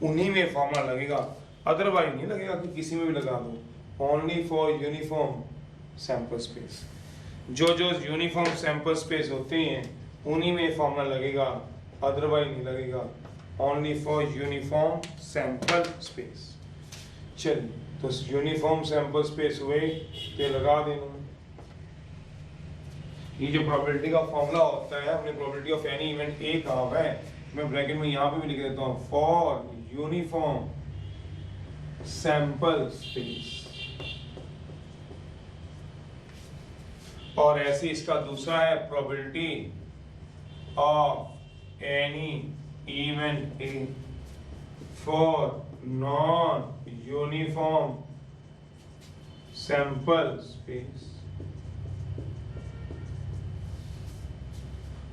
उन्हीं में फॉर्मूला लगेगा, अदरवाइज नहीं लगेगा कि किसी में भी लगा दो। Only for uniform sample space, जो यूनिफॉर्म सैंपल स्पेस होते हैं उन्हीं में फॉर्मूला लगेगा, अदरवाइज नहीं लगेगा। Only for uniform sample space. चलिए तो यूनिफॉर्म सैंपल स्पेस हुए तो लगा देना। ये जो प्रोबेबिलिटी का फॉर्मूला होता है, हमने प्रोबेबिलिटी ऑफ एनी इवेंट ए कहा हुआ है, मैं ब्रैकेट में यहाँ पे भी लिख देता हूँ, फॉर यूनिफॉर्म सैंपल स्पेस। और ऐसे इसका दूसरा है probability of any event A for non uniform sample space.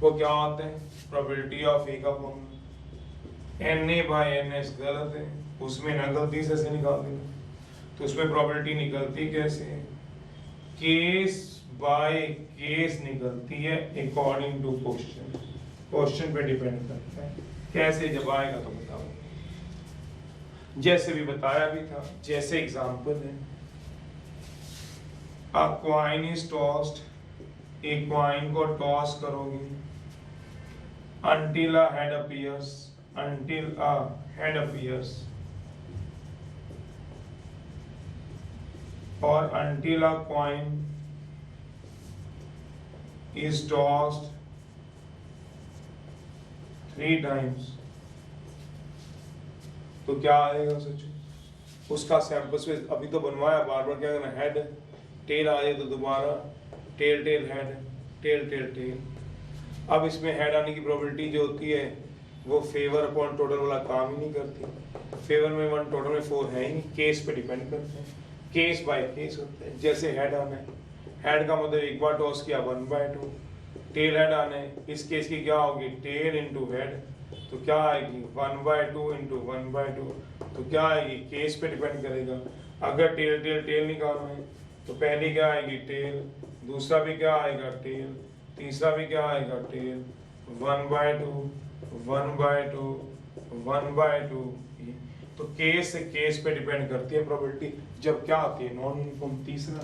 वो क्या होते हैं? प्रोबेबिलिटी ऑफ ए का formula n A by n S गलत है, उसमें ना गलती से निकाल देंगे। तो उसमें प्रोबेबिलिटी निकलती कैसे है? केस बाय केस निकलती है अकॉर्डिंग टू क्वेश्चन। क्वेश्चन पे डिपेंड करता है कैसे, जब आएगा तो बताओ। जैसे भी बताया भी था, जैसे एग्जांपल है, अ कॉइन इज टॉस्ड, एक कॉइन को टॉस करोगे, until a head appears, until a head appears, or until a coin is tossed 3 times। तो क्या आएगा सोचो? उसका सैंपल स्पेस अभी तो बनवाया, बार बार क्या करना, हेड टेल आ जाए तो दोबारा tail tail head tail tail tail. अब इसमें हेड आने की प्रोबेबिलिटी जो होती है वो फेवर अपॉन टोटल वाला काम ही नहीं करती। फेवर में 1, टोटल में 4 है ही नहीं, केस पे डिपेंड करते हैं, केस बाय केस होते हैं। जैसे हेड आना है, हेड का मतलब एक बार टॉस किया 1/2, टेल हेड आना है, इस केस की क्या होगी, टेल इंटू हेड, तो क्या आएगी 1/2 इंटू 1/2, तो क्या आएगी, केस पे डिपेंड करेगा। अगर टेल टेल टेल निकालना है तो पहली क्या आएगी, टेल, दूसरा भी क्या आएगा, टेल, तीसरा भी क्या आएगा, टेल, 1/2 1/2 1/2। तो केस से केस पे डिपेंड करती है प्रोबेबिलिटी। जब क्या आती है, नॉन यूनिफॉर्म। तीसरा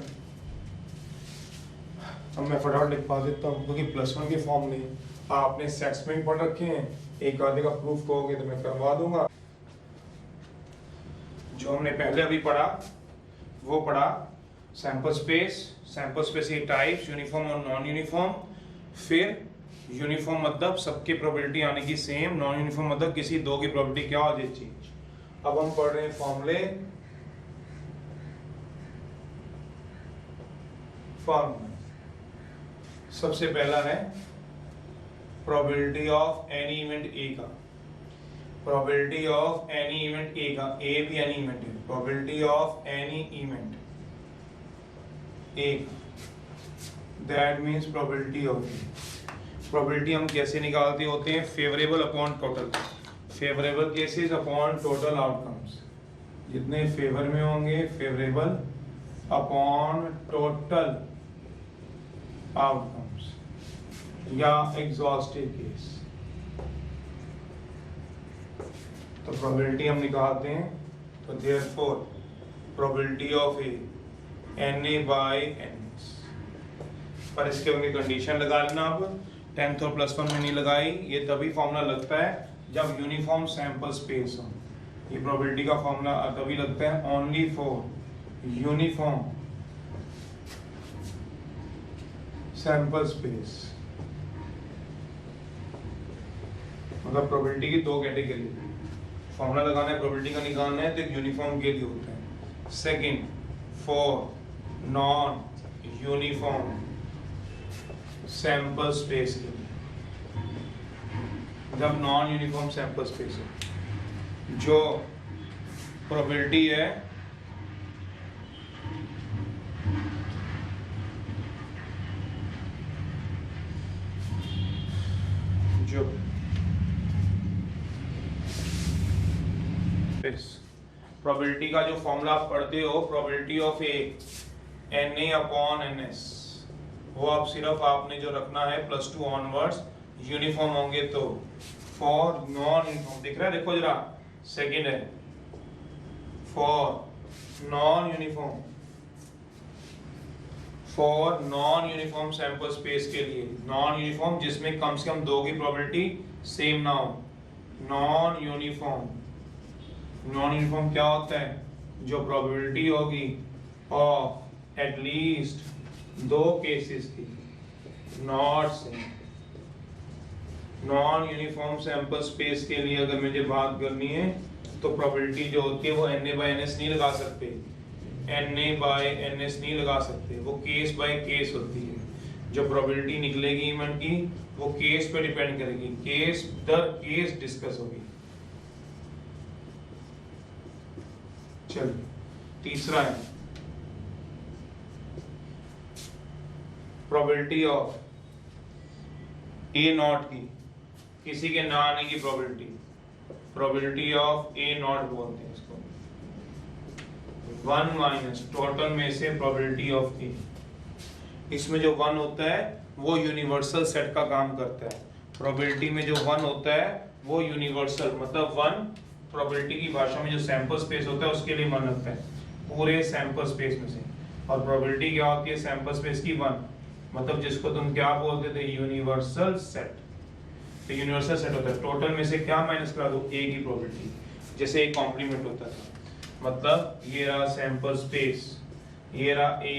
अब मैं फटाफट लिखवा देता हूँ क्योंकि +1 के फॉर्म में आपने सेट्स में पढ़ रखे हैं, एक आधे का प्रूफ कहोगे तो मैं करवा दूंगा। जो हमने पहले अभी पढ़ा वो पढ़ा सैंपल स्पेस, सैंपल स्पेस के टाइप्स, यूनिफॉर्म और नॉन यूनिफॉर्म। फिर यूनिफॉर्म मतलब सबकी प्रोबेबिलिटी आने की सेम, नॉन यूनिफॉर्म मतलब किसी दो की प्रोबेबिलिटी क्या हो जाए, चेंज। अब हम पढ़ रहे हैं फॉर्मूले। सबसे पहला है probability of any event A का, probability of any event A का, ए भी एनी इवेंट है, probability of any event A, that means probability of A. प्रोबेबिलिटी हम कैसे निकालते होते हैं, favourable upon total, favourable cases upon total outcomes. जितने फेवर में होंगे फेवरेबल अपॉन टोटल आउटकम्स, या एग्जॉस्टिव केस। तो प्रोबेबिलिटी हम निकालते हैं, तो therefore probability of A Na/Ns। पर इसके होंगे कंडीशन लगा लेना। अब 10th और +1 में नहीं लगाई, ये तभी फॉर्मूला लगता है जब यूनिफॉर्म सैंपल स्पेस हो। ये प्रोबेबिलिटी का फॉर्मूला तभी लगता है only for uniform sample space. मतलब प्रोबेबिलिटी की दो कैटेगरी, फॉर्मूला लगाना है, प्रोबेबिलिटी का निकालना है, तो एक यूनिफॉर्म के लिए होता है, second for non uniform sample space के लिए। जब नॉन यूनिफॉर्म सैंपल स्पेस है, जो प्रोबेबिलिटी है जो प्रोबेबिलिटी का जो फॉर्मूला आप पढ़ते हो, प्रोबेबिलिटी ऑफ ए Na/Ns, वो अब सिर्फ आपने जो रखना है +2 ऑनवर्ड्स, यूनिफॉर्म होंगे तो। फॉर नॉन यूनिफॉर्म दिख रहा है, देखो जरा, सेकंड है for non uniform, for non uniform sample space के लिए, नॉन यूनिफॉर्म जिसमें कम से कम दो की प्रोबेबिलिटी सेम ना हो। नॉन यूनिफॉर्म, नॉन यूनिफॉर्म क्या होता है, जो प्रोबेबिलिटी होगी ऑफ एटलीस्ट दो केसेस की not same. Non uniform sample space के लिए अगर मुझे बात करनी है तो प्रोबेबिलिटी जो होती है वो Na/Ns नहीं लगा सकते, Na/Ns नहीं लगा सकते, वो केस बाय केस होती है। जो प्रोबेबिलिटी निकलेगी इवेंट की वो केस पे डिपेंड करेगी, केस दर केस डिस्कस होगी। चलिए तीसरा है प्रोबेबिलिटी ऑफ A0 की, किसी के ना आने की प्रोबेबिलिटी, प्रोबेबिलिटी ऑफ A0 बोलते हैं इसको, 1 माइनस टोटल में से प्रोबेबिलिटी ऑफ A। इसमें जो 1 होता है वो यूनिवर्सल सेट का काम करता है। प्रोबेबिलिटी में जो 1 होता है वो यूनिवर्सल, मतलब 1 प्रोबेबिलिटी की भाषा में जो सैंपल स्पेस होता है उसके लिए 1 लगता है पूरे सैंपल स्पेस में से। और प्रोबेबिलिटी क्या होती है सैंपल स्पेस की 1, मतलब जिसको तुम क्या बोलते थे, यूनिवर्सल सेट। तो यूनिवर्सल सेट होता है, टोटल में से क्या माइनस करा दो, A की प्रोबेबिलिटी, जैसे एक कॉम्प्लीमेंट होता था। मतलब ये रहा सैंपल स्पेस, ये रहा A,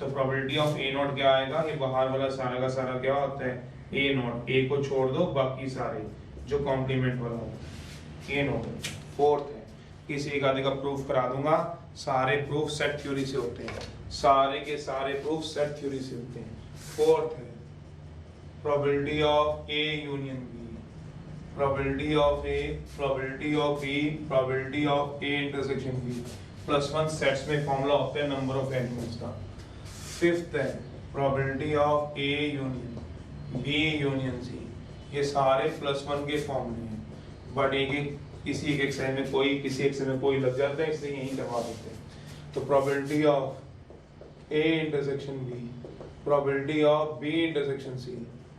तो प्रोबेबिलिटी ऑफ A0 क्या आएगा, ये बाहर वाला सारा का सारा क्या होता है A0, A को छोड़ दो बाकी सारे जो कॉम्प्लीमेंट वाला होता है A0। फोर्थ है, किसी एक आधे का प्रूफ करा दूंगा, सारे प्रूफ सेट थ्योरी से होते हैं, सारे के सारे प्रूफ सेट थ्योरी से होते हैं। फोर्थ है probability of A union B, probability of A, probability of B, probability of A intersection B। +1 sets में फॉर्मूला होता है नंबर ऑफ एलिमेंट्स का। फिफ्थ है probability of A union B union C, ये सारे +1 के फॉर्मूले हैं, बट एक किसी एक एक्सरसाइज में कोई, किसी एक्सरसाइज में कोई लग जाता है, इसलिए यही करवा देते हैं। तो probability of A intersection B, probability of B intersection C,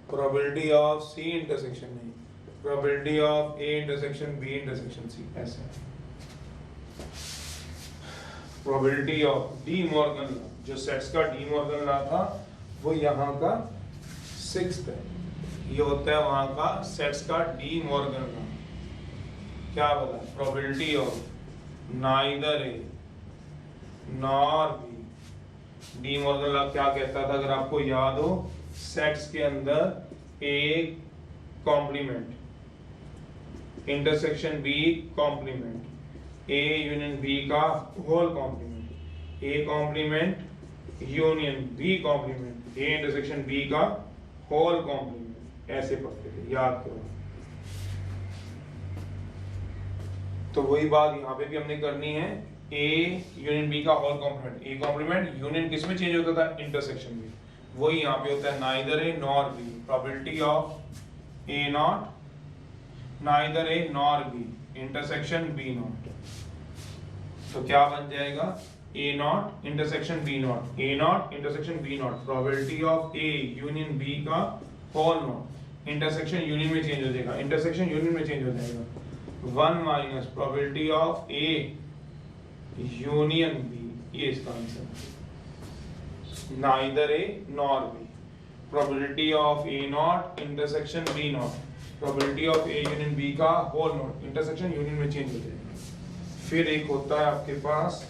probability of C intersection A, probability of A intersection B intersection C, ऐसे। Probability of De Morgan law, जो सेट्स का डी मॉर्गन लॉ था वो यहाँ का 6th है, ये होता है वहाँ का सेट्स का डी मॉर्गन लॉ। क्या बोला, probability of neither A nor B। De Morgan law क्या कहता था, अगर आपको याद हो, सेट्स के अंदर A complement intersection B complement, A union B का whole complement, A complement union B complement, A intersection B का होल कॉम्प्लीमेंट, ऐसे पढ़ते थे, याद करो। तो वही बात यहाँ पे भी हमने करनी है, A यूनियन B का whole complement, A complement union किस में चेंज होता था, इंटरसेक्शन में, वही यहाँ पे होता है neither A nor B। Probability of A0 neither A nor B intersection B0, तो क्या बन जाएगा A0 intersection B0, A0 intersection B0, probability of A union B का होल नॉट, इंटरसेक्शन यूनियन में चेंज हो जाएगा, इंटरसेक्शन यूनियन में change हो जाएगा, 1 minus probability of A union B, ये इसका answer, neither A nor B। Probability of A0 intersection B0, probability of A union B का होल नॉट, इंटरसेक्शन यूनियन में चेंज हो जाएगा। फिर एक होता है आपके पास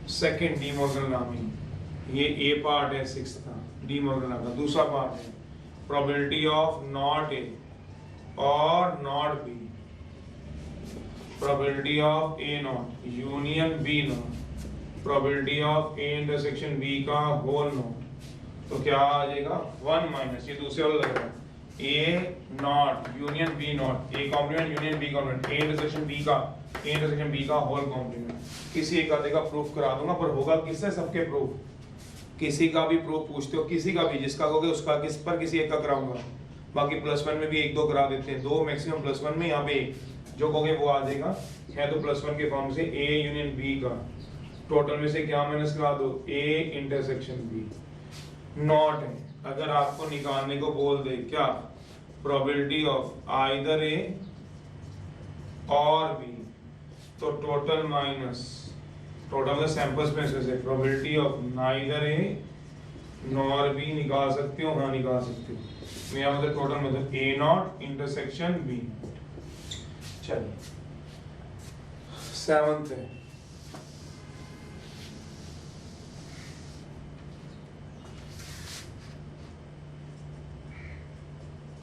सेकंड डी मॉर्गन लॉ में, ये A पार्ट है 6 का डी मॉर्गन लॉ का। दूसरा पार्ट है प्रोबेबिलिटी ऑफ नॉट A और not B, probability of A0 union B0, probability of A intersection B का होल नॉट, तो क्या आ जाएगा 1 माइनस, ये दूसरे वाला लगेगा, A not union B not, A complement union B complement, A intersection B का, A इंटरसेक्शन B का होल कॉम्प्लीमेंट। किसी एक आधे का प्रूफ करा दूंगा, पर होगा किससे, सबके प्रूफ, किसी का भी प्रूफ पूछते हो, किसी का भी, जिसका कहोगे उसका, किस पर किसी एक का कराऊंगा, बाकी +1 में भी 1-2 करा देते हैं, 2 मैक्सिमम +1 में, यहाँ पे 1 जो कहोगे वो आ जाएगा, है तो +1 के फॉर्म से A यूनियन B का, टोटल में से क्या माइनस करा दो, A इंटरसेक्शन B। नॉट है, अगर आपको निकालने को बोल दे क्या, प्रोबेबिलिटी ऑफ आइदर A और B, तो टोटल माइनस टोटल का सैंपल स्पेस में से probability of neither A nor B निकाल सकते हो, हाँ निकाल सकते हो, मेरा मतलब टोटल मतलब A0 इंटरसेक्शन B। चलिए 7th है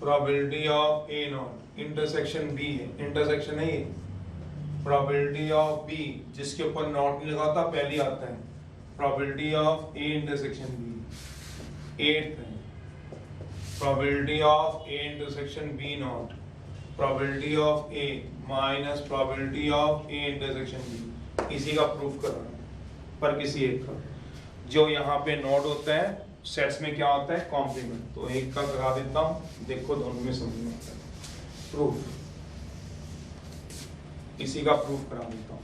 probability of A not intersection B है, इंटरसेक्शन है ये, प्रोबेबिलिटी ऑफ बी जिसके ऊपर नॉट नहीं लगा होता पहले आता है, probability of A intersection B 8th है, probability of A intersection B not, probability of A minus probability of A intersection B, इसी का प्रूफ करना है पर किसी एक का। जो यहाँ पे नोट होता है सेट्स में क्या होता है कॉम्प्लीमेंट, तो एक का करा देता हूँ, देखो दोनों में समझ में आता है। प्रूफ, इसी का प्रूफ करा देता हूँ।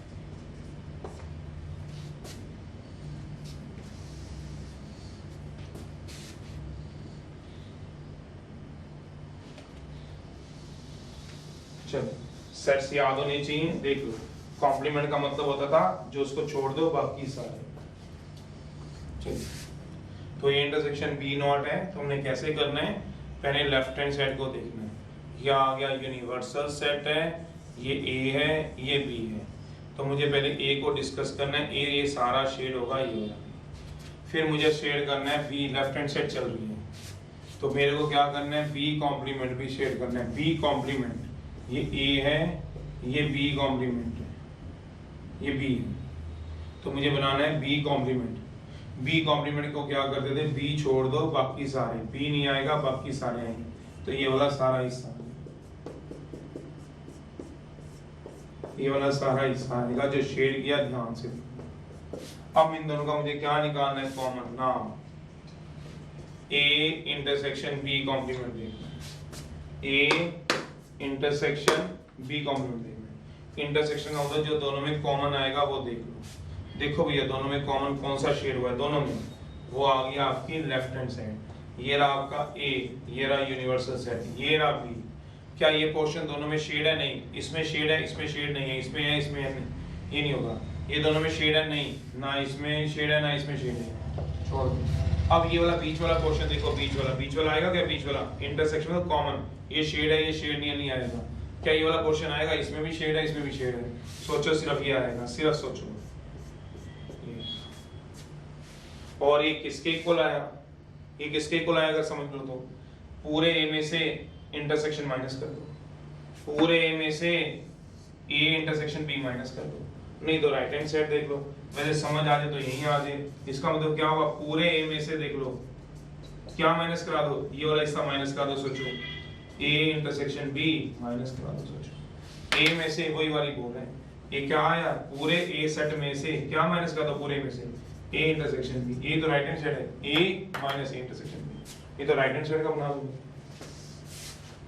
चलो सेट्स याद होने चाहिए, देख लो कॉम्प्लीमेंट का मतलब होता था जो उसको छोड़ दो बाकी सारे। चलिए तो ये इंटरसेक्शन बी नॉट है, तो हमने कैसे करना है, पहले लेफ्ट हैंड साइड को देखना है, यह आ गया यूनिवर्सल सेट है, ये ए है ये बी है, तो मुझे पहले ए को डिस्कस करना है, ये सारा शेड होगा ये वाला, फिर मुझे शेड करना है बी, लेफ्ट हैंड साइड चल रही है तो मेरे को क्या करना है बी कॉम्प्लीमेंट भी शेड करना है, बी कॉम्प्लीमेंट, ये ए है ये बी कॉम्प्लीमेंट है, ये बी है, तो मुझे बनाना है बी कॉम्प्लीमेंट। बी कॉम्प्लीमेंट को क्या करते थे, बी छोड़ दो बाकी सारे, बी नहीं आएगा बाकी सारे आएंगे, तो ये वाला सारा हिस्सा, ये वाला सारा हिस्सा आएगा जो शेड किया ध्यान से। अब इन दोनों का मुझे क्या निकालना है कॉमन, नाम ए इंटरसेक्शन बी कॉम्प्लीमेंट देखना है, ए इंटरसेक्शन बी कॉम्प्लीमेंट देखना है। इंटरसेक्शन का मतलब जो दोनों में कॉमन आएगा वो देख लो, देखो भैया दोनों में कॉमन कौन सा शेड हुआ है दोनों में, वो आ गया आपकी लेफ्ट हैंड साइड, ये रहा आपका ए, ये रहा यूनिवर्सल सेट, ये रहा बी। क्या ये पोर्शन दोनों में शेड है, नहीं, इसमें शेड है इसमें शेड नहीं है, इसमें है इसमें है नहीं, ये नहीं होगा, ये दोनों में शेड है नहीं, ना इसमें शेड है ना इसमें शेड है, छोड़ दो। अब ये वाला बीच वाला पोर्शन देखो, बीच वाला आएगा क्या, बीच वाला इंटरसेक्शन में कॉमन, ये शेड है ये शेड नहीं आएगा, क्या ये वाला पोर्शन आएगा, इसमें भी शेड है इसमें भी शेड है, सोचो सिर्फ ये आएगा, सिर्फ सोचो। और ये किसके इक्वल आया, ये किसके इक्वल आया अगर समझ लो तो, पूरे ए में से इंटरसेक्शन माइनस कर दो, पूरे ए में से ए इंटरसेक्शन बी माइनस कर दो, नहीं तो राइट हैंड साइड देख लो, वैसे समझ आ जाए तो यही आ जाए, इसका मतलब क्या होगा, पूरे ए में से देख लो क्या माइनस करा दो, ये वाला हिस्सा माइनस करा दो, सोचो ए इंटरसेक्शन बी माइनस करा दो, सोचो ए में से वही वाली बोल रहे हैं, ये क्या आया, पूरे ए सेट में से क्या माइनस करा दो, पूरे में से ए इंटरसेक्शन बी, ए तो राइट हैंड साइड है, ए माइनस ए इंटरसेक्शन बी, ये तो राइट हैंड साइड का बना दूंगा,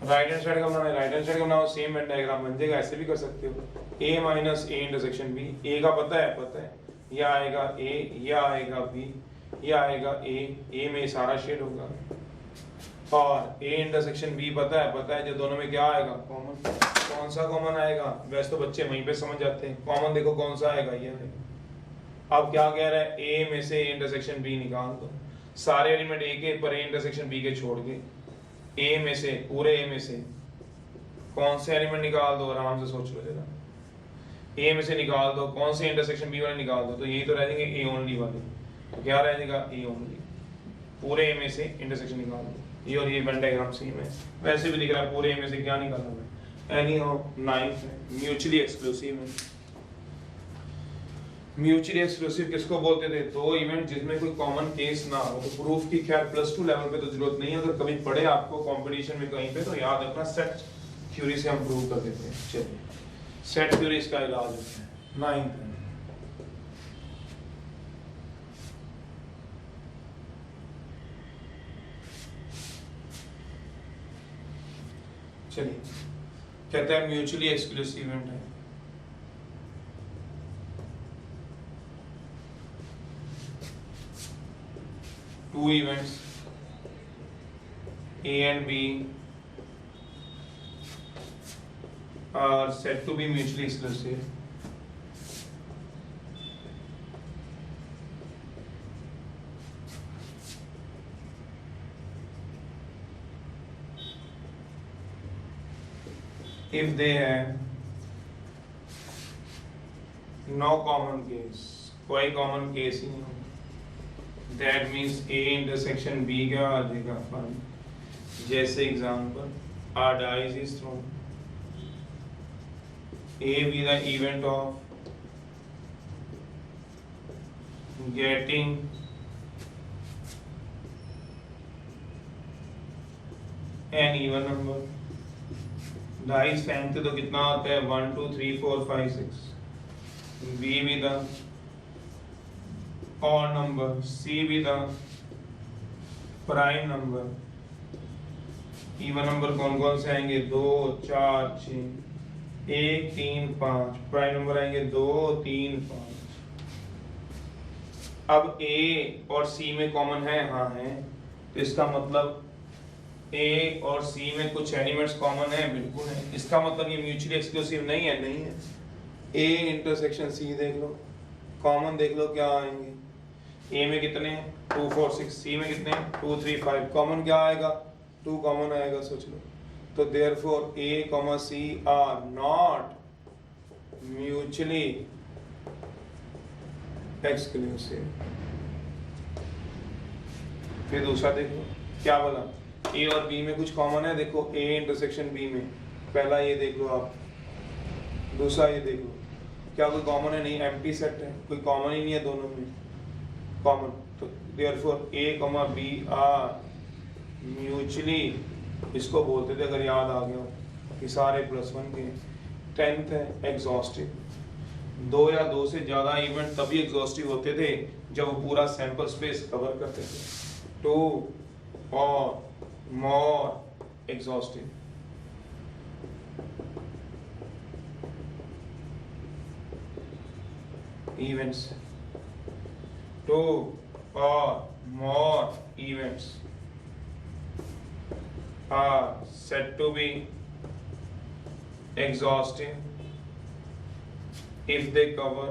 राइट हैंड साइड का बनाना है, राइट हैंड साइड का बनाओ, सेम वेन डायग्राम बन जाएगा, ऐसे भी कर सकते हो, a minus A intersection B, A का पता है, यह आएगा a, यह आएगा b, यह आएगा a में सारा शेड होगा, और a इंटरसेक्शन b पता है जो दोनों में क्या आएगा कॉमन, कौन सा कॉमन आएगा, वैसे तो बच्चे वहीं पे समझ जाते हैं, कॉमन देखो कौन सा आएगा, ये आएगा। अब क्या कह रहा है, a में से इंटरसेक्शन b निकाल दो, सारे एलिमेंट a के पर a इंटरसेक्शन b के छोड़ के, ए में से, पूरे ए में से कौन से एलिमेंट निकाल दो, आराम से सोच लो जरा, ए में से निकाल दो, कौन से इंटरसेक्शन बी वाले निकाल दो, तो यही तो रह जाएंगे ए ओनली वाले, तो क्या रह जाएगा ए ओनली, पूरे ए में से इंटरसेक्शन निकाल दो, ये और ये वेन डायग्राम सेम है, वैसे भी दिख रहा है पूरे ए में से क्या निकालना है, एनी हो 9th म्यूचुअली एक्सक्लूसिव है। म्यूचुअली एक्सक्लूसिव किसको बोलते थे, दो इवेंट जिसमें कोई कॉमन केस ना हो, तो प्रूफ की खैर +2 लेवल पे तो जरूरत नहीं है, अगर कभी पढ़े आपको कंपटीशन में कहीं पे तो याद रखना, सेट थ्योरी से हम प्रूव कर देते हैं। चलिए सेट थ्योरी इसका इलाज होता है 9th में। चलिए कहते हैं म्यूचुअली एक्सक्लूसिव इवेंट है, two events A and B are said to be mutually exclusive if they have no common case, कोई common case ही नहीं, that means A intersection B क्या आ जाएगा 5, जैसे example, a dice is thrown, A be the event of getting an even number, dice फेंकते तो कितना आता है 1 2 3 4 5 6, B be the odd number, C be the prime number, even number कौन कौन से आएंगे 2 4 6 1 3 5, प्राइम नंबर आएंगे 2 3 5। अब A और C में कॉमन है, हाँ है, तो इसका मतलब A और C में कुछ एलिमेंट्स कॉमन है, बिल्कुल है। इसका मतलब ये म्यूचुअली एक्सक्लूसिव नहीं है, नहीं है। A इंटरसेक्शन C देख लो, कॉमन देख लो क्या आएंगे। A में कितने हैं 2 4 6, C में कितने हैं 2 3 5, कॉमन क्या आएगा 2 कॉमन आएगा, सोच लो। तो therefore A, C are not mutually exclusive. फिर दूसरा देख लो क्या बोला, A और B में कुछ कॉमन है, देखो A इंटरसेक्शन B में, पहला ये देख लो आप, दूसरा ये देख लो, क्या कोई कॉमन है? नहीं, एम्प्टी सेट है, कोई कॉमन ही नहीं है दोनों में कॉमन। तो therefore A, B are mutually, इसको बोलते थे अगर याद आ गया कि सारे +1 के। 10th है एग्जॉस्टिव, 2 या 2 से ज्यादा इवेंट तभी एग्जॉस्टिव होते थे जब वो पूरा सैंपल स्पेस कवर करते थे। 2 और मोर एग्जॉस्टिव। इवेंट्स, 2 और मोर events are said to be exhaustive if they cover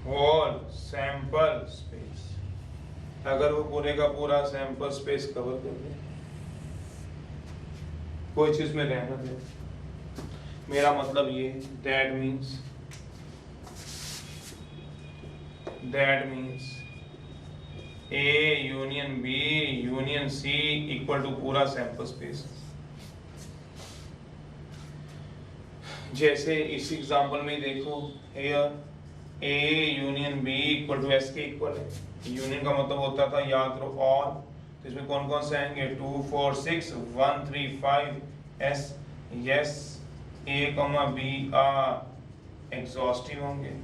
whole sample space, अगर वो पूरे का पूरा सैंपल स्पेस कवर कर दे, कोई चीज में रहना दे। मेरा मतलब ये, that means A union B union C equal to पूरा सैंपल स्पेस। जैसे इस एग्जांपल में देखो, here A union B equal to S के इक्वल है। यूनियन का मतलब होता था, याद करो, ऑल। तो इसमें कौन कौन से आएंगे 2 4 6 1 3 5 S, yes A, B are exhaustive होंगे,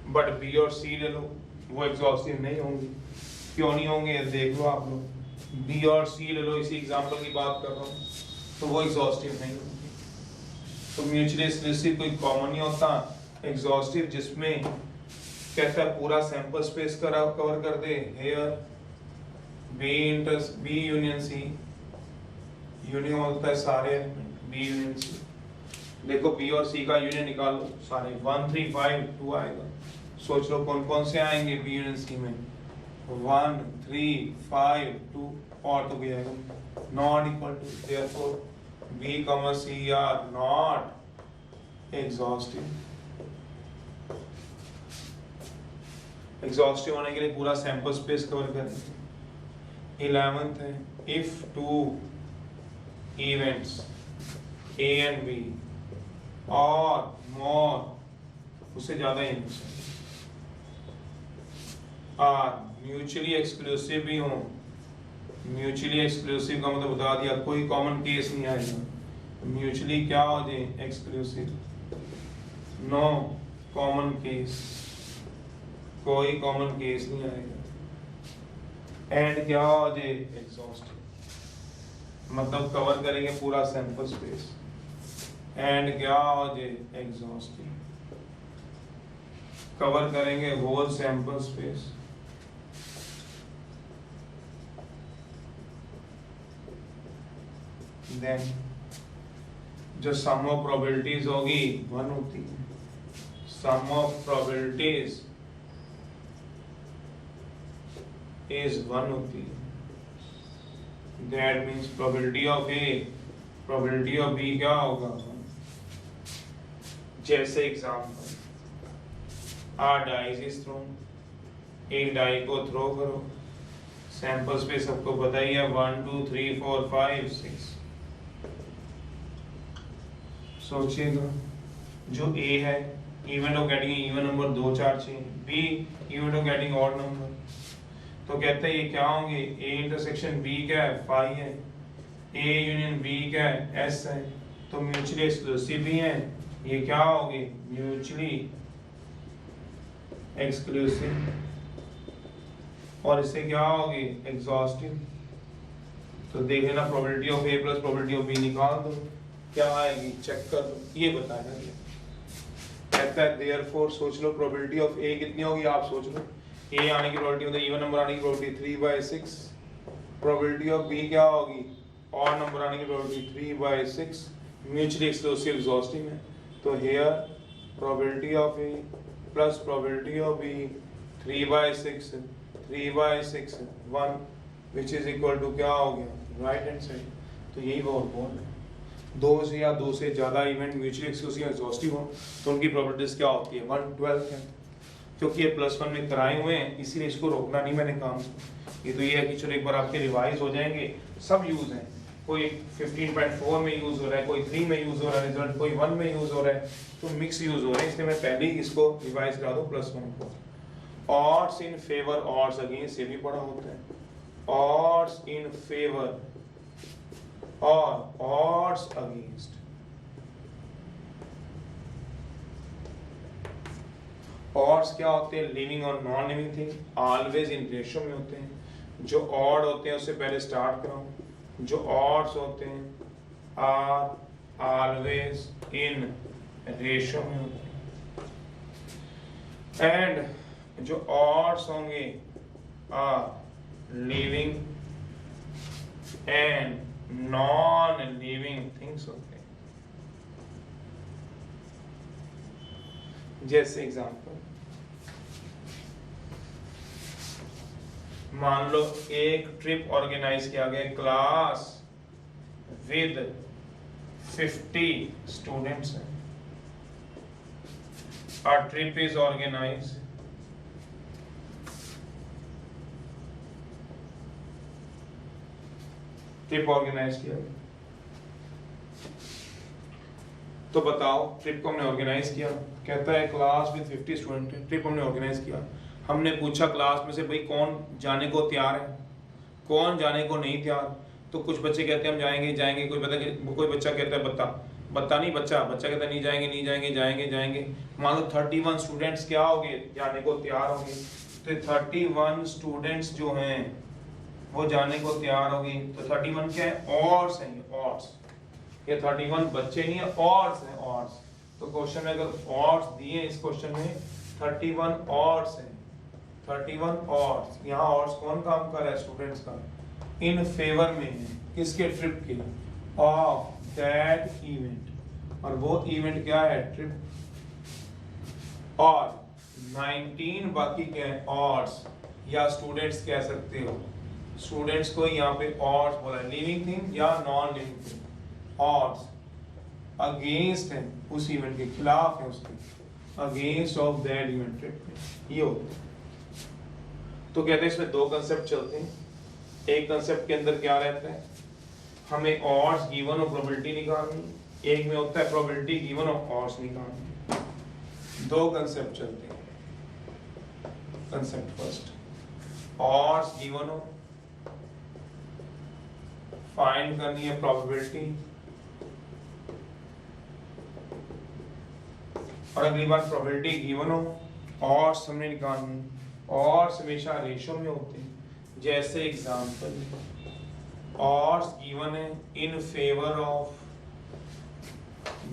बट B और C ले लो, वो एग्जॉस्टिव नहीं होंगे। क्यों नहीं होंगे देख लो आप लोग, B और C ले लो, इसी एग्जांपल की बात कर रहा हूँ, तो वो एग्जॉस्टिव नहीं होंगे। तो म्यूचुअली एक्सक्लूसिव कोई कॉमन नहीं होता, एग्जॉस्टिव जिसमें कहता है पूरा सैंपल स्पेस कवर कर दे। Here B union C, union होता है सारे एलिमेंट B यूनियन C। देखो B और C का यूनियन निकालो, सारे 1 3 5 2 आएगा। सोच लो कौन कौन से आएंगे B यूनियन C में, 1 3 5 2, और तो कोई आएगा not equal to, therefore B, C are not exhaustive. Exhaustive होने के लिए पूरा सैंपल स्पेस कवर करेंगे। 11th है, if 2 events A and B और more, उससे ज्यादा इवेंट्स आर म्यूचुअली एक्सक्लूसिव भी हों। म्यूचुअली एक्सक्लूसिव का मतलब बता दिया, कोई कॉमन केस नहीं आएगा। म्यूचुअली क्या हो जाए एक्सक्लूसिव, नो कॉमन केस, कोई कॉमन केस नहीं आएगा। एंड क्या हो जाए एग्जॉस्टिव, मतलब कवर करेंगे पूरा सैंपल स्पेस। एंड क्या हो जाए एग्जॉस्टिव, कवर करेंगे होल सैंपल स्पेस। देन जो सम ऑफ प्रोबेबिलिटीज होगी 1 होती है। सम ऑफ प्रोबेबिलिटीज इज 1 होती है। That means probability of A, probability of B क्या होगा? जैसे example, a dice is thrown, एक डाई को थ्रो करो, सैंपल स्पेस सबको पता ही है 1 2 3 4 5 6। सोचिएगा जो ए है event of getting even number 2 4 6, B event of getting odd number, तो कहते हैं ये क्या होंगे, ए इंटरसेक्शन बी क्या है 5 है, ए यूनियन बी क्या है एस है, तो म्यूचुअली एक्सक्लूसिव भी हैं, ये क्या होंगे म्यूचुअली एक्सक्लूसिव, और इससे क्या होगी एग्जॉस्टिव। तो देख लेना probability of A plus probability of B निकाल दो, क्या आएगी चेक कर दो, ये बताया गया। कहता है देयरफॉर सोच लो प्रोबेबिलिटी ऑफ ए कितनी होगी, आप सोच लो ए आने की प्रोबेबिलिटी मतलब इवन नंबर आने की प्रोबेबिलिटी 3/6, प्रोबेबिलिटी ऑफ बी क्या होगी ऑड नंबर आने की प्रोबेबिलिटी 3/6, म्यूचुअली एक्सक्लूसिव एग्जॉस्टिव है। तो here probability of A plus probability of B 3/6 1 which is equal to क्या हो गया राइट हैंड साइड। तो यही वो कौन है, दो से या दो से ज्यादा इवेंट म्यूचुअली एक्सक्लूसिव एग्जॉस्टिव हो तो उनकी प्रोबेबिलिटीज क्या होती है 1/12 है। क्योंकि ये +1 में कराए हुए हैं इसीलिए इसको रोकना नहीं मैंने काम। ये तो ये है कि चलो एक बार आपके रिवाइज हो जाएंगे, सब यूज हैं, कोई 15.4 में यूज हो रहा है, कोई 3 में यूज हो रहा है रिजल्ट, कोई 1 में यूज हो रहा है, तो मिक्स यूज हो रहे हैं, इसलिए मैं पहले ही इसको रिवाइज करा दूं +1 को। Odds in favour odds against, ये भी पढ़ा होता है, ऑड्स इन फेवर और ऑड्स अगेंस्ट। ऑड्स क्या होते हैं, लिविंग और non living thing, always in ratio में होते हैं। जो ऑड होते हैं उससे पहले स्टार्ट कराऊं, जो ऑड्स होते हैं आर ऑलवेज इन रेशो में होते हैं, एंड जो ऑड्स होंगे are living and non living things होते हैं। जैसे एग्जांपल मान लो एक ट्रिप ऑर्गेनाइज किया गया क्लास विद 50 स्टूडेंट्स हैं, a trip is organized trip organise किया, तो बताओ ट्रिप को हमने ऑर्गेनाइज किया, कहता है क्लास विद 50 स्टूडेंट है, ट्रिप हमने ऑर्गेनाइज किया, हमने पूछा क्लास में से भाई कौन जाने को तैयार है, कौन जाने को नहीं तैयार, तो कुछ बच्चे कहते हैं हम जाएंगे जाएंगे, कोई बच्चा कहता है बच्चा नहीं बच्चा कहता है नहीं जाएंगे नहीं जाएंगे जाएंगे जाएंगे। मान लो 31 स्टूडेंट्स क्या हो गए जाने को तैयार हो गए, तो 31 स्टूडेंट्स जो हैं वो जाने को तैयार हो गए, तो 31 क्या है ऑड्स हैं, ये ऑड्स, ये 31 बच्चे नहीं है ऑड्स हैं ऑड्स। तो क्वेश्चन में अगर ऑड्स दिए इस क्वेश्चन में 31 ऑड्स हैं, 31 ऑड्स, यहाँ ऑड्स कौन काम कर रहा है स्टूडेंट्स का, इन फेवर में है किसके ट्रिप के, ऑफ दैट इवेंट, और वो इवेंट क्या है ट्रिप, और 19 बाकी क्या है ऑड्स या स्टूडेंट्स कह सकते हो, स्टूडेंट्स को यहाँ पे ऑड्स बोला है, लिविंग थिंग या non living thing, odds against है उस इवेंट के खिलाफ है उसके, against of that event trip, ये होता है। तो कहते हैं इसमें दो कंसेप्ट चलते हैं, एक कंसेप्ट के अंदर क्या रहता है हमें ऑड्स गिवन और प्रोबेबिलिटी निकालनी, एक में होता है प्रोबेबिलिटी गिवन और ऑड्स निकालनी, दो कंसेप्ट चलते हैं। कंसेप्ट फर्स्ट, ऑड्स गिवन हो, फाइंड करनी है प्रोबेबिलिटी, और अगली बार प्रोबेबिलिटी गिवन हो, ऑड्स हमने निकालनी, ऑड्स हमेशा रेशो में होते हैं। जैसे एग्जांपल ऑड्स गिवन है इन फेवर ऑफ,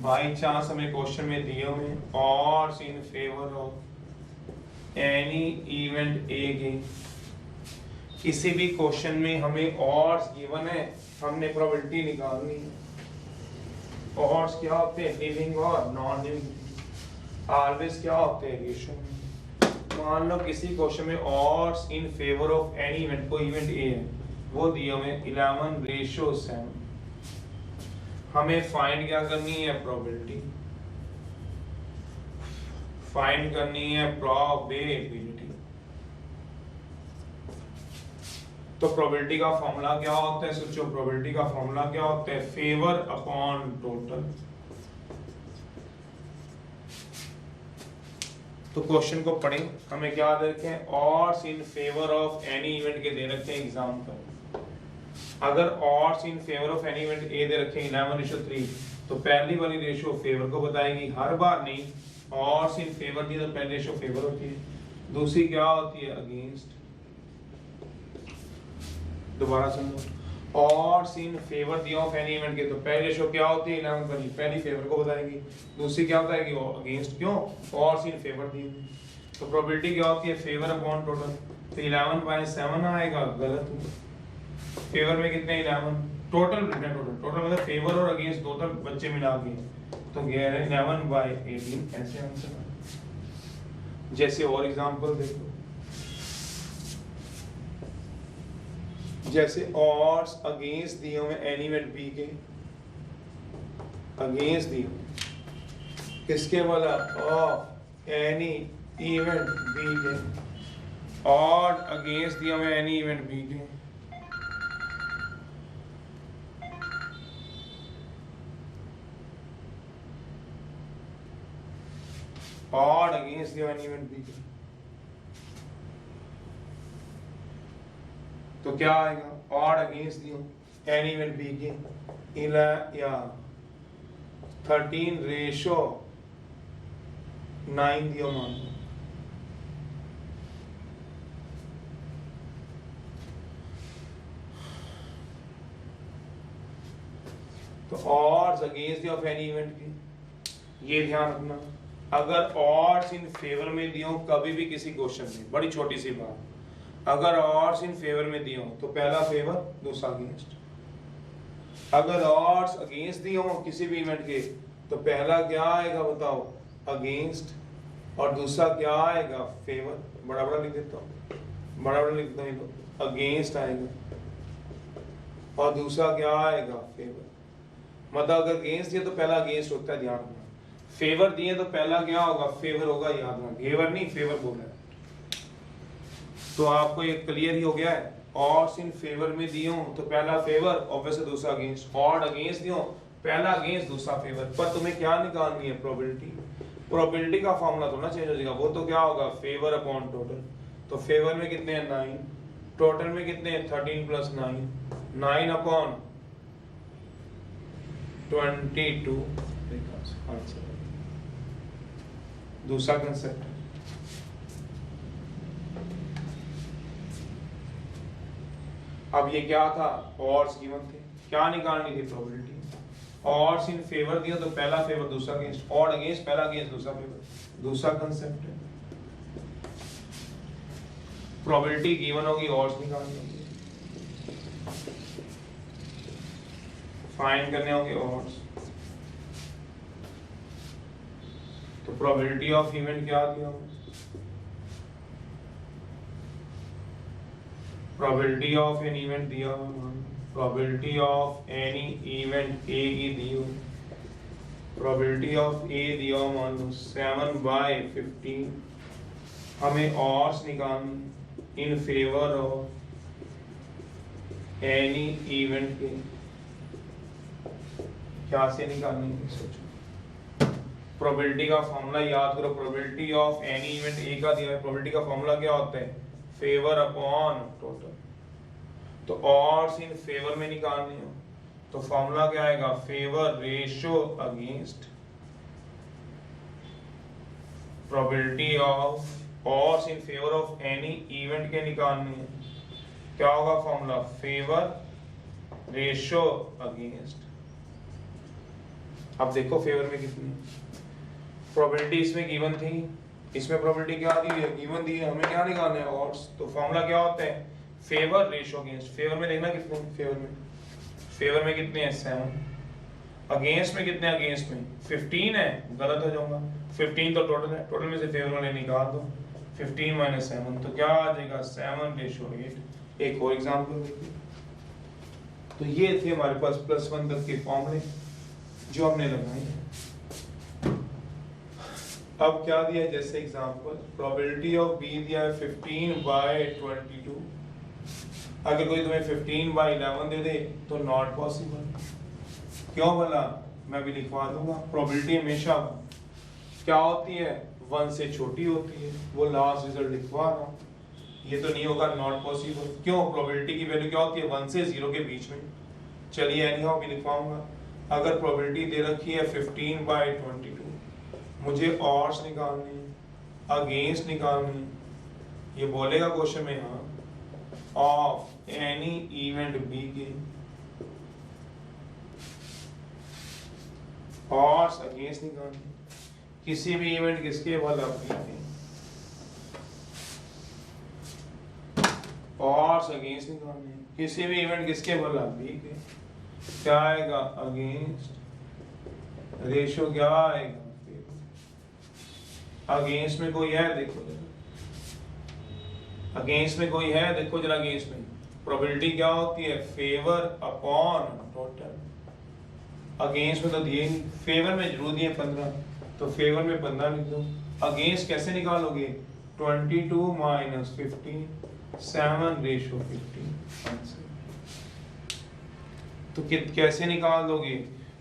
बाई चांस हमें क्वेश्चन में दिए हुए odds in favour of any event ए के, किसी भी क्वेश्चन में हमें ऑड्स गिवन है, हमने प्रोबेबिलिटी निकालनी है। ऑड्स क्या होते हैं लिविंग और नॉन लिविंग, ऑलवेज क्या होते हैं रेशो में। मान लो किसी क्वेश्चन में odds in favour of any event, कोई इवेंट ए है वो दिए हुए 11:7, हमें फाइंड क्या करनी है प्रोबेबिलिटी, फाइंड करनी है प्रोबेबिलिटी, तो प्रोबेबिलिटी का फॉर्मूला क्या होता है? सोचो, प्रोबेबिलिटी का फॉर्मूला क्या होता है? Favour upon total. तो क्वेश्चन को पढ़ें, हमें क्या दे रखे हैं? Odds in favour of any event के दे रखे हैं एग्जाम्पल। अगर odds in favour of any event A दे रखे हैं 11:3, तो पहली वाली रेशियो फेवर को बताएगी, हर बार नहीं। ऑड्स इन फेवर दी तो पहली रेशियो फेवर होती है, दूसरी क्या होती है? अगेंस्ट। दोबारा सुनो, odds in favour the of any event के तो पहली रेशियो क्या होती है? 11 बनी, पहली फेवर को बताएगी, दूसरी क्या बताएगी? अगेंस्ट। क्यों? ऑड्स इन फेवर दी। तो प्रोबेबिलिटी क्या होती है? Favour upon total. तो 11/7 आएगा, गलत। फेवर में कितने? 11। टोटल मतलब फेवर और अगेंस्ट टोटल बच्चे मिला के, तो 11/18 ऐसे आंसर। जैसे और एग्जांपल देखो, जैसे ऑड्स अगेंस्ट दिए हुए एनी इवेंट बी के, अगेंस्ट दिए किसके वाला? ऑफ एनी इवेंट बी के, ऑड अगेंस्ट दिए हुए एनी इवेंट बी के। ऑड अगेंस्ट दिए हुए एनी इवेंट बी के, तो क्या आएगा? ऑड अगेंस्ट दियो एनी इवेंट बी के 13:9 दियो मान लो। तो ऑड्स अगेंस्ट दियो ऑफ एनी इवेंट के, ये ध्यान रखना। अगर ऑड्स इन फेवर में दियो कभी भी किसी क्वेश्चन में, बड़ी छोटी सी बात, अगर ऑड्स इन फेवर में दिए हो तो पहला फेवर, दूसरा अगेंस्ट। अगर ऑड्स अगेंस्ट दिए हो किसी भी इवेंट के, तो पहला क्या आएगा बताओ? अगेंस्ट, और दूसरा क्या आएगा? फेवर। बड़ा बड़ा लिख देता हूँ, बड़ा बड़ा लिख देता हूँ, अगेंस्ट आएगा और दूसरा क्या आएगा? फेवर। मतलब अगर अगेंस्ट दिए तो पहला अगेंस्ट होता है, ध्यान रखना। फेवर दिए तो पहला क्या होगा? फेवर होगा, याद रखना। घेवर नहीं, फेवर बोल रहा है। तो आपको ये क्लियर ही हो गया है। ऑड्स इन फेवर में दियो तो पहला फेवर, ऑब्वियसली दूसरा अगेंस्ट। ऑड अगेंस्ट दियो, पहला अगेंस्ट, दूसरा फेवर। पर तुम्हें क्या निकालनी है? प्रोबेबिलिटी। प्रोबेबिलिटी का फॉर्मूला तो ना चेंज हो जाएगा, वो तो क्या होगा? Favour upon total. तो फेवर में कितने हैं? 9, टोटल में कितने हैं? 13 + 9, 9 अपॉन 22। आंसर दूसरा कंसेप्ट। अब ये क्या था? ऑड्स गिवन थे, क्या निकालनी थी? प्रोबेबिलिटी। ऑड्स इन फेवर दिया तो पहला फेवर, दूसरा अगेंस्ट। ऑड अगेंस्ट, पहला अगेंस्ट, दूसरा फेवर। दूसरा कंसेप्ट है। प्रोबेबिलिटी गिवन होगी, ऑड्स निकालनी होगी, फाइंड करने होंगे ऑड्स। तो प्रोबेबिलिटी ऑफ इवेंट क्या दिया? प्रोबेबिलिटी ऑफ एन इवेंट दिया, प्रोबेबिलिटी ऑफ एनी इवेंट ए की दी हो, प्रोबेबिलिटी ऑफ ए दिया मान लो 7/15। हमें ऑड्स निकालनी इन फेवर ऑफ एनी इवेंट के। क्या से निकालनी है? सोचो। प्रोबेबिलिटी का फॉर्मूला याद करो। Probability of any event A का दिया है, प्रोबेबिलिटी का फॉर्मूला क्या होता है? Favour upon total. तो ऑड्स इन फेवर में निकालनी हो तो फॉर्मूला क्या आएगा? Favour ratio against. Probability of odds in favour of any event के निकालनी है, क्या होगा फॉर्मूला? Favour ratio against. अब देखो फेवर में कितनी प्रोबेबिलिटी, इसमें गिवन थी, इसमें प्रोबेबिलिटी क्या दी है? गिवन दी है। हमें क्या निकालना है? ऑड्स। तो फॉर्मूला क्या होता है? Favour ratio against. फेवर में देखना कितने, फेवर में कितने हैं? 7। अगेंस्ट में कितने? अगेंस्ट में 15 है, गलत हो जाऊंगा। 15 तो टोटल है, टोटल में से फेवर वाले निकाल दो, 15 - 7 तो क्या आ जाएगा? 7/8। एक और एग्जांपल देखिए। तो ये थे हमारे पास +1 तक के फॉर्मूले जो हमने लगाए हैं। अब क्या दिया है? जैसे एग्जांपल, प्रोबेबिलिटी ऑफ बी दिया है 15/22। अगर कोई तुम्हें 15/11 दे दे तो नॉट पॉसिबल। क्यों बोला, मैं भी लिखवा दूंगा। प्रोबेबिलिटी हमेशा क्या होती है, 1 से छोटी होती है। वो लास्ट रिजल्ट लिखवा रहा हूँ, ये तो नहीं होगा, नॉट पॉसिबल। क्यों, प्रोबेबिलिटी की वैल्यू क्या होती है, 1 से 0 के बीच में। चलिए एनीहाउ भी लिखवाऊंगा। अगर प्रोबेबिलिटी दे रखी है 15/22, मुझे ऑड्स निकालनी है, अगेंस्ट निकालनी है। ये बोलेगा क्वेश्चन में, हाँ, ऑफ एनी इवेंट बी के ऑड्स अगेंस्ट निकालनी, किसी भी इवेंट किसके वाला बी के ऑड्स अगेंस्ट निकालनी, किसी भी इवेंट किसके वाला बी के। क्या आएगा, अगेंस्ट, रेशियो क्या आएगा, अगेंस्ट में कोई है, देखो अगेंस्ट में कोई है, देखो जरा अगेंस्ट में प्रोबेबिलिटी क्या होती है, फेवर अपॉन टोटल। अगेंस्ट में तो दिए नहीं, फेवर में जरूर दिए 15, तो फेवर में 15 लिख दो। अगेंस्ट कैसे निकालोगे, 22 - 15, 7/15। तो कैसे निकाल दोगे,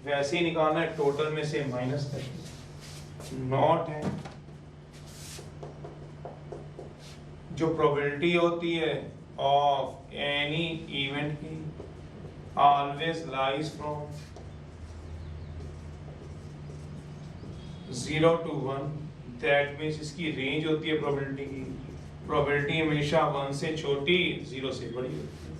वैसे ही निकालना है, टोटल में से माइनस करके। नॉट है, जो प्रोबेबिलिटी होती है ऑफ एनी इवेंट की always lies from 0 to 1, that means इसकी रेंज होती है प्रोबेबिलिटी की। प्रोबेबिलिटी हमेशा 1 से छोटी, 0 से बड़ी होती है।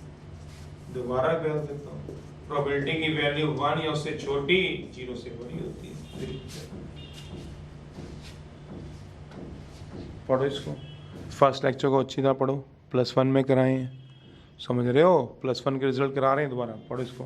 दोबारा कर देता हूँ, प्रोबेबिलिटी की वैल्यू 1 या उससे छोटी, 0 से बड़ी होती है। पढ़ो इसको, फर्स्ट लेक्चर को अच्छी तरह पढ़ो, +1 में कराए हैं, समझ रहे हो, +1 के रिजल्ट करा रहे हैं, दोबारा पढ़ो इसको।